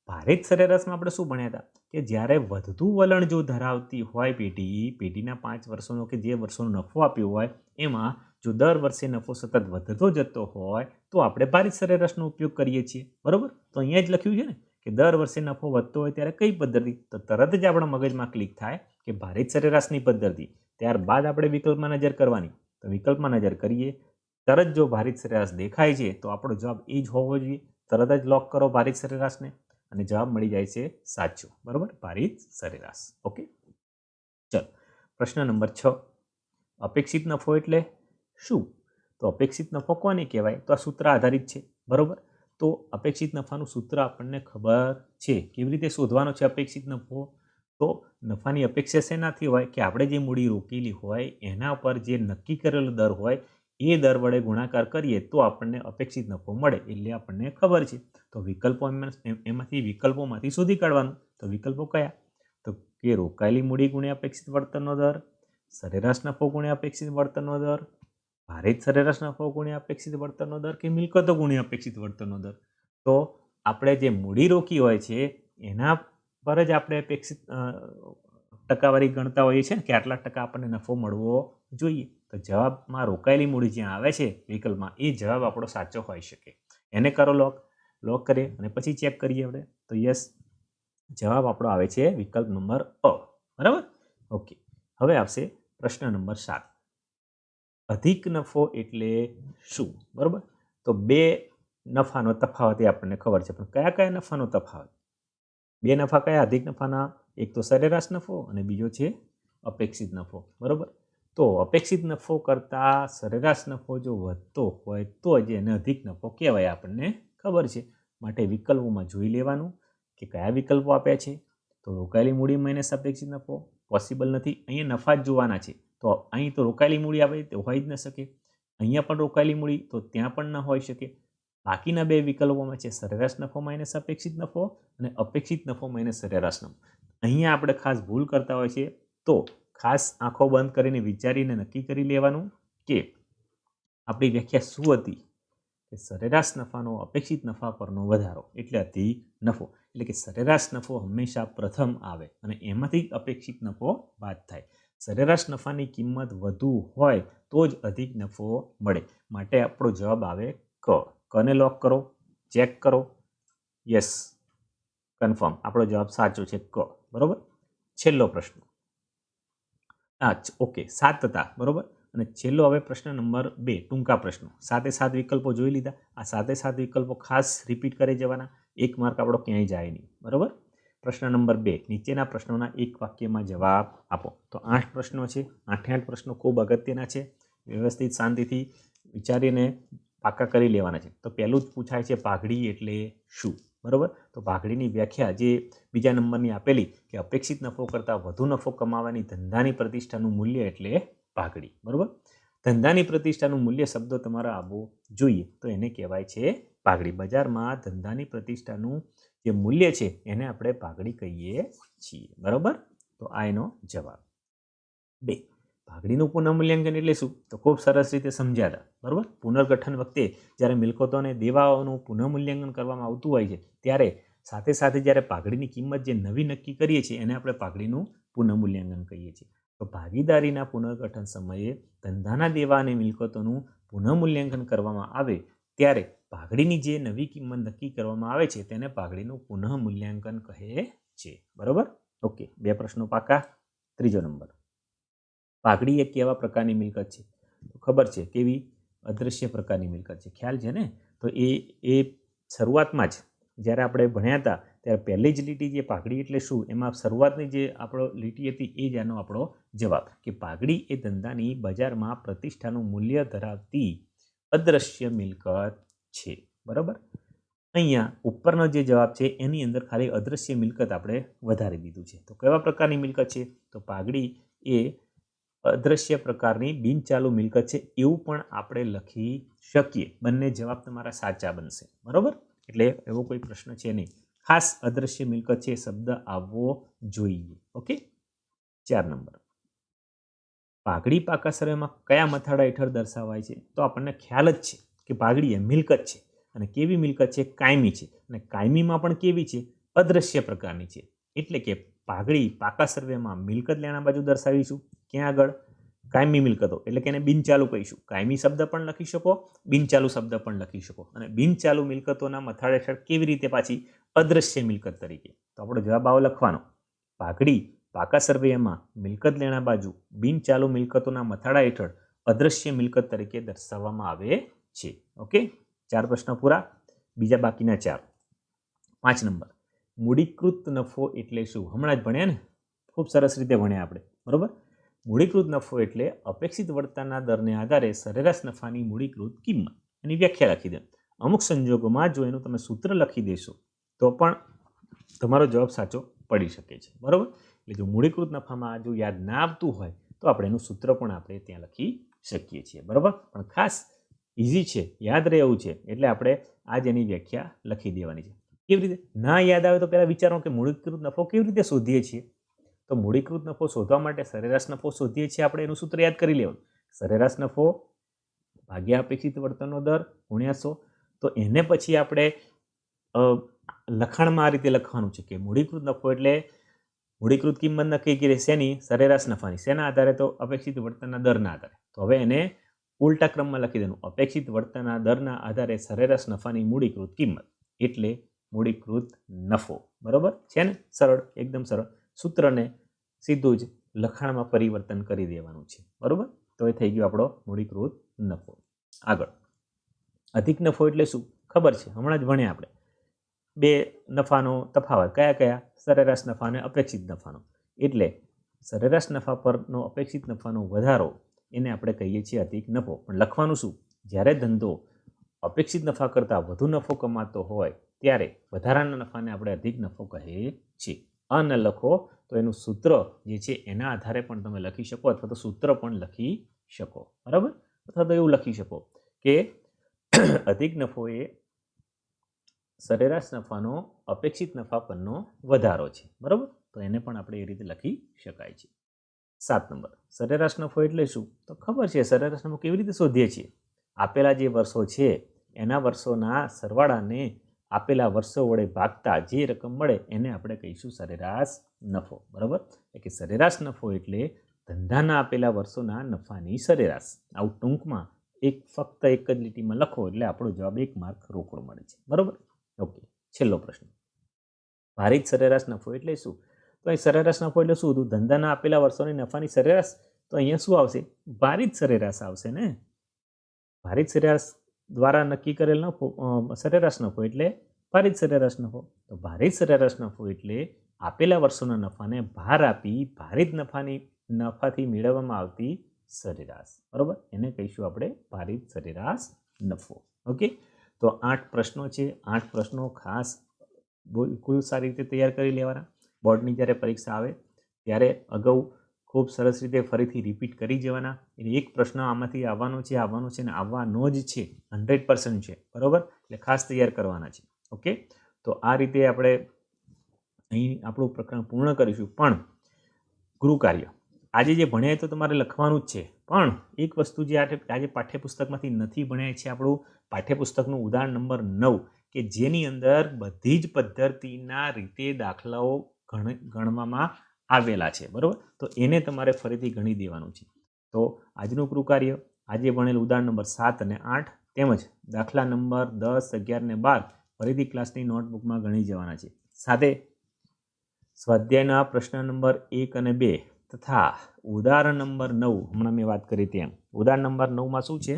ભારિત સરેરાશમાં આપણે શું ભણ્યા હતા કે જ્યારે વધતું વલણ જો ધરાવતી હોય પેઢીના 5 વર્ષોનો કે જે વર્ષોનો નફો આપ્યો હોય એમાં જો દર વર્ષે નફો સતત વધતો જતો હોય તો આપણે ભારિત સરેરાશનો ઉપયોગ કરીએ છીએ, બરોબર. તો અહીંયા જ લખ્યું છે ને કે દર વર્ષે નફો વધતો હોય ત્યારે કઈ પદ્ધતિ, તો તરત જ આપણા મગજમાં ક્લિક થાય કે ભારિત સરેરાશની પદ્ધતિ. ત્યારબાદ આપણે વિકલ્પમાં નજર કરવાની. તો વિકલ્પમાં નજર કરીએ, તરત જો ભારિત સરેરાશ દેખાય છે તો આપણો જવાબ એ જ હોવો જોઈએ. તરત જ લોક કરો ભારિત સરેરાશને અને જવાબ મળી જાય છે સાચો. બરોબર, ભારિત સરેરાશ. ઓકે, ચલો પ્રશ્ન નંબર 6. અપેક્ષિત નફો એટલે શું? તો અપેક્ષિત નફો કોને કહેવાય? તો આ સૂત્ર આધારિત છે. બરોબર, તો અપેક્ષિત નફાનું સૂત્ર આપણને ખબર છે. કેવી રીતે શોધવાનો છે અપેક્ષિત નફો? તો નફાની અપેક્ષા શેનાથી હોય કે આપણે જે મૂડી રોકેલી હોય એના પર જે નક્કી કરેલો દર હોય એ દર વડે ગુણાકાર કરીએ તો આપણને અપેક્ષિત નફો મળે, એટલે આપણને ખબર છે. તો વિકલ્પોમાંથી શોધી કાઢવાનું. તો વિકલ્પો કયા? તો કે રોકાયેલી મૂડી ગુણ્યા અપેક્ષિત વળતરનો દર, સરેરાશ નફો ગુણ્યા અપેક્ષિત વળતરનો દર, ભારિત સરેરાશ નફો ગુણ્યા અપેક્ષિત વળતરનો દર કે મિલકતો ગુણ્યા અપેક્ષિત વળતરનો દર. તો આપણે જે મૂડી રોકી હોય છે એના પર જ આપણે અપેક્ષિત ટકાવારી ગણતા હોઈએ છીએ કે આટલા ટકા આપણને નફો મળવો જોઈએ. તો જવાબમાં રોકાયેલી મૂડી જ્યાં આવે છે વિકલ્પમાં, એ જવાબ આપણો સાચો હોઈ શકે. એને કરો લોક કરીએ અને પછી ચેક કરીએ આપણે. તો યસ, જવાબ આપણો આવે છે વિકલ્પ નંબર અ. બરાબર, ઓકે. હવે આવશે પ્રશ્ન નંબર 7. અધિક નફો એટલે શું? બરોબર, તો બે નફાનો તફાવત એ આપણને ખબર છે, પણ કયા કયા નફાનો તફાવત? બે નફા કયા અધિક નફાના? એક તો સરેરાશ નફો અને બીજો છે અપેક્ષિત નફો. બરોબર, તો અપેક્ષિત નફો કરતા સરેરાશ નફો જો વધતો હોય તો જ એને અધિક નફો કહેવાય, આપણને ખબર છે. માટે વિકલ્પોમાં જોઈ લેવાનું કે કયા વિકલ્પો આપ્યા છે. તો રોકાયેલી મૂડી માઇનસ અપેક્ષિત નફો પોસિબલ નથી, અહીંયા નફા જ જોવાના છે. તો અહીં તો રોકાયેલી મૂડી આવે તો હોઈ જ ન શકે. અહીંયા પણ રોકાયેલી મૂડી તો ત્યાં પણ ન હોઈ શકે. બાકીના બે વિકલ્પોમાં છે સરેરાશ નફો માઇનસ અપેક્ષિત નફો અને અપેક્ષિત નફો માઇનસ સરેરાશ નફો. અહીંયા આપણે ખાસ ભૂલ કરતા હોય છે, તો ખાસ આંખો બંધ કરીને વિચારીને નક્કી કરી લેવાનું કે આપણી વ્યાખ્યા શું હતી. કે સરેરાશ નફાનો અપેક્ષિત નફા પરનો વધારો એટલે અધિક નફો. એટલે કે સરેરાશ નફો હંમેશા પ્રથમ આવે અને એમાંથી અપેક્ષિત નફો બાદ થાય. સરેરાશ નફાની કિંમત વધુ હોય તો જ અધિક નફો મળે. માટે આપણો જવાબ આવે ક. કને લોક કરો, ચેક કરો. યસ, કન્ફર્મ, આપણો જવાબ સાચો છે ક. બરોબર, છેલ્લો પ્રશ્ન. ઓકે, 7 હતા. બરોબર, અને છેલ્લો હવે પ્રશ્ન નંબર 2, ટૂંકા પ્રશ્નો. 7 વિકલ્પો જોઈ લીધા. આ 7 વિકલ્પો ખાસ રિપીટ કરી જવાના, 1 માર્ક આપણો ક્યાંય જાય નહીં. બરોબર, પ્રશ્ન નંબર 2, નીચેના પ્રશ્નોના એક વાક્યમાં જવાબ આપો. તો 8 પ્રશ્નો છે. 8 પ્રશ્નો ખૂબ અગત્યના છે. વ્યવસ્થિત શાંતિથી વિચારીને પાકા કરી લેવાના છે. તો પહેલું જ પૂછાય છે પાઘડી એટલે શું? બરોબર, તો પાઘડીની વ્યાખ્યા જે બીજા નંબરની આપેલી કે અપેક્ષિત નફો કરતાં વધુ નફો કમાવાની ધંધાની પ્રતિષ્ઠાનું મૂલ્ય એટલે પાઘડી. બરોબર, ધંધાની પ્રતિષ્ઠાનું મૂલ્ય શબ્દ તમારો આવવો જોઈએ, તો એને કહેવાય છે પાઘડી. બજારમાં ધંધાની પ્રતિષ્ઠાનું જે મૂલ્ય છે એને આપણે પાઘડી કહીએ છીએ. બરોબર, તો આ એનો જવાબ. 2, પાઘડીનું પુનઃમૂલ્યાંકન એટલે શું? તો ખૂબ સરસ રીતે સમજ્યા હતા. બરોબર, પુનર્ગઠન વખતે જ્યારે મિલકતો અને દેવાઓનું પુનઃમૂલ્યાંકન કરવામાં આવતું હોય છે ત્યારે સાથે સાથે જ્યારે પાઘડીની કિંમત જે નવી નક્કી કરીએ છીએ એને આપણે પાઘડીનું પુનઃમૂલ્યાંકન કહીએ છીએ. તો ભાગીદારીના પુનર્ગઠન સમયે ધંધાના દેવા અને મિલકતોનું પુનઃમૂલ્યાંકન કરવામાં આવે ત્યારે પાઘડીની જે નવી કિંમત નક્કી કરવામાં આવે છે તેને પાઘડીનું પુનઃમૂલ્યાંકન કહે છે. બરોબર, ઓકે. 2 પ્રશ્નો પાકા. ત્રીજો નંબર, પાઘડી એક કેવા પ્રકારની મિલકત છે? તો ખબર છે, કેવી? અદ્રશ્ય પ્રકારની મિલકત છે. ખ્યાલ છે ને? તો એ શરૂઆતમાં જ જ્યારે આપણે ભણ્યા હતા ત્યારે પહેલી જ લીટી જે પાઘડી એટલે શું એમાં શરૂઆતની જે આપણો લીટી હતી એ જ આનો આપણો જવાબ. કે પાઘડી એ ધંધાની બજારમાં પ્રતિષ્ઠાનું મૂલ્ય ધરાવતી અદ્રશ્ય મિલકત છે. બરોબર, અહીંયા ઉપરનો જે જવાબ છે એની અંદર ખાલી અદ્રશ્ય મિલકત આપણે વધારી દીધું છે. તો કેવા પ્રકારની મિલકત છે? તો પાઘડી એ અદ્રશ્ય પ્રકારની બિનચાલુ મિલકત છે એવું પણ આપણે લખી શકીએ. બંને જવાબ તમારા સાચા બનશે. બરોબર, એટલે એવો કોઈ પ્રશ્ન છે નહીં. ખાસ અદ્રશ્ય મિલકત છે શબ્દ આવવો જોઈએ. ઓકે, 4 નંબર, પાઘડી પાકા સર્વેમાં કયા મથાળા હેઠળ દર્શાવાય છે? તો આપણને ખ્યાલ જ છે કે પાઘડી એ મિલકત છે અને કેવી મિલકત છે? કાયમી છે. અને કાયમીમાં પણ કેવી છે? અદ્રશ્ય પ્રકારની છે. એટલે કે પાઘડી પાકા સર્વેમાં મિલકત લેણા બાજુ દર્શાવીશું. ક્યાં આગળ? કાયમી મિલકતો એટલે કે એને બિનચાલુ કહીશું. કાયમી શબ્દ પણ લખી શકો, બિનચાલુ શબ્દ પણ લખી શકો. અને બિનચાલુ મિલકતોના મથાળા હેઠળ કેવી રીતે પાછી અદ્રશ્ય મિલકત તરીકે. તો આપણો જવાબ આવો લખવાનો. પાઘડી પાકા સરવૈયામાં મિલકત લેણા બાજુ બિનચાલુ મિલકતોના મથાળા હેઠળ અદ્રશ્ય મિલકત તરીકે દર્શાવવામાં આવે છે. ઓકે, 4 પ્રશ્ન પૂરા. બીજા બાકીના 4. 5 નંબર, મૂડીકૃત નફો એટલે શું? હમણાં જ ભણ્યા ને, ખૂબ સરસ રીતે ભણ્યા આપણે, બરોબર. મૂડીકૃત નફો એટલે અપેક્ષિત વળતરના દરને આધારે સરેરાશ નફાની મૂડીકૃત કિંમત. એની વ્યાખ્યા લખી દે. અમુક સંજોગોમાં જો એનું તમે સૂત્ર લખી દેશો તો પણ તમારો જવાબ સાચો પડી શકે છે, બરોબર. એટલે જો મૂડીકૃત નફામાં જો યાદ ના આવતું હોય તો આપણે એનું સૂત્ર પણ આપણે ત્યાં લખી શકીએ છીએ, બરોબર. પણ ખાસ ઇઝી છે, યાદ રહે એવું છે, એટલે આપણે આજ એની વ્યાખ્યા લખી દેવાની છે. કેવી રીતે ના યાદ આવે તો પહેલાં વિચારો કે મૂડીકૃત નફો કેવી રીતે શોધીએ છીએ. તો મૂડીકૃત નફો શોધવા માટે સરેરાશ નફો શોધીએ છીએ આપણે. એનું સૂત્ર યાદ કરી લેવાનું. સરેરાશ નફો ભાગ્યા અપેક્ષિત વળતરનો દર ગુણ્યા 100. તો એને પછી આપણે લખાણમાં આ રીતે લખવાનું છે કે મૂડીકૃત નફો એટલે મૂડીકૃત કિંમત નક્કી કરી શેની? સરેરાશ નફાની. શેના આધારે? તો અપેક્ષિત વળતરના દરના આધારે. તો હવે એને ઉલટા ક્રમમાં લખી દેવાનું. અપેક્ષિત વળતરના દરના આધારે સરેરાશ નફાની મૂડીકૃત કિંમત એટલે મૂડીકૃત નફો, બરોબર છે ને? સરળ, એકદમ સરળ. સૂત્રને સીધું જ લખાણમાં પરિવર્તન કરી દેવાનું છે, બરોબર. તો એ થઈ ગયો આપણો મૂડીકૃત નફો. આગળ, અધિક નફો એટલે શું? ખબર છે, હમણાં જ ભણ્યા આપણે. બે નફાનો તફાવત કયા કયા? સરેરાશ નફા અને અપેક્ષિત નફાનો. એટલે સરેરાશ નફા પરનો અપેક્ષિત નફાનો વધારો એને આપણે કહીએ છીએ અધિક નફો. પણ લખવાનું શું? જ્યારે ધંધો અપેક્ષિત નફા કરતાં વધુ નફો કમાતો હોય ત્યારે વધારાના નફાને આપણે અધિક નફો કહે છે. ન લખો તો એનું સૂત્ર જે છે એના આધારે પણ તમે લખી શકો, અથવા તો સૂત્ર પણ લખી શકો, બરાબર. અથવા તો એવું લખી શકો કે અધિક નફો એ સરેરાશ નફાનો અપેક્ષિત નફા પરનો વધારો છે, બરાબર. તો એને પણ આપણે એ રીતે લખી શકાય છે. 7 નંબર, સરેરાશ નફો એટલે શું? તો ખબર છે, સરેરાશ નફો કેવી રીતે શોધીએ છીએ? આપેલા જે વર્ષો છે એના વર્ષોના સરવાળાને આપેલા વર્ષો વડે ભાગતા જે રકમ મળે એને આપણે કહીશું સરેરાશ નફો, બરાબર. એટલે કે સરેરાશ નફો એટલે ધંધાના આપેલા વર્ષોના નફાની સરેરાશ. આવું ટૂંકમાં ફક્ત એક જ લીટીમાં લખો એટલે આપણો જવાબ 1 માર્ક રોકડો મળે છે, બરાબર. ઓકે, છેલ્લો પ્રશ્ન, ભારિત સરેરાશ નફો એટલે શું? તો અહીં સરેરાશ નફો એટલે શું હતું? ધંધાના આપેલા વર્ષોની નફાની સરેરાશ. તો અહીંયા શું આવશે? ભારિત સરેરાશ આવશે ને. ભારિત સરેરાશ દ્વારા નક્કી કરેલ નફો સરેરાશ નફો એટલે ભારિત સરેરાશ નફો. તો ભારિત સરેરાશ નફો એટલે આપેલા વર્ષોના નફાને ભાર આપી ભારિત નફાથી મેળવવામાં આવતી સરેરાશ, બરોબર. એને કહીશું આપણે ભારિત સરેરાશ નફો. ઓકે, તો 8 પ્રશ્નો છે. 8 પ્રશ્નો ખાસ બિલકુલ સારી રીતે તૈયાર કરી લેવાના. બોર્ડની જ્યારે પરીક્ષા આવે ત્યારે અગાઉ ખૂબ સરસ રીતે ફરીથી રિપીટ કરી જવાના. એટલે એક પ્રશ્ન આમાંથી આવવાનો છે ને આવવાનો જ છે, 100% છે, બરાબર. એટલે ખાસ તૈયાર કરવાના છે. ઓકે, તો આ રીતે આપણે અહીં આપણું પ્રકરણ પૂર્ણ કરીશું. પણ ગૃહ કાર્ય આજે જે ભણ્યા તો તમારે લખવાનું જ છે. પણ એક વસ્તુ જે આજે પાઠ્યપુસ્તકમાંથી નથી ભણ્યા છે, આપણું પાઠ્યપુસ્તકનું ઉદાહરણ નંબર 9 કે જેની અંદર બધી જ પદ્ધતિના રીતે દાખલાઓ ગણવામાં આવેલા છે, બરાબર. તો એને તમારે ફરીથી ગણી દેવાનું છે. તો આજનું ગૃહ કાર્ય આજે ભણેલ ઉદાહરણ નંબર 7 અને 8 તેમજ દાખલા નંબર 10, 11 ને 12 ફરીથી ક્લાસની નોટબુકમાં ગણી જવાના છે. સાથે સ્વાધ્યાયના પ્રશ્ન નંબર 1 અને 2 તથા ઉદાહરણ નંબર 9 હમણાં મેં વાત કરી તેમ ઉદાહરણ નંબર 9માં શું છે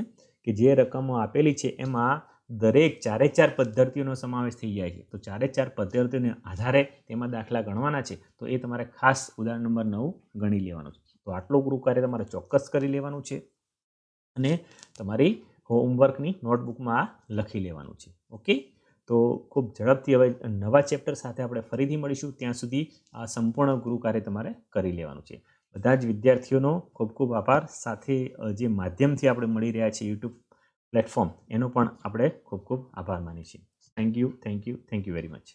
કે જે રકમો આપેલી છે એમાં દરેક 4 પદ્ધતિઓનો સમાવેશ થઈ જાય છે. તો 4 પદ્ધતિઓને આધારે તેમાં દાખલા ગણવાના છે. તો એ તમારે ખાસ ઉદાહરણ નંબર 9 ગણી લેવાનું છે. તો આટલું ગૃહ કાર્ય તમારે ચોક્કસ કરી લેવાનું છે અને તમારી હોમવર્કની નોટબુકમાં લખી લેવાનું છે. ઓકે, તો ખૂબ ઝડપથી હવે નવા ચેપ્ટર સાથે આપણે ફરીથી મળીશું. ત્યાં સુધી આ સંપૂર્ણ ગૃહ કાર્ય તમારે કરી લેવાનું છે. બધા જ વિદ્યાર્થીઓનો ખૂબ ખૂબ આભાર. સાથે જે માધ્યમથી આપણે મળી રહ્યા છીએ યુટ્યુબ પ્લેટફોર્મ એનો પણ આપણે ખૂબ ખૂબ આભાર માનીએ છીએ. Thank you very much.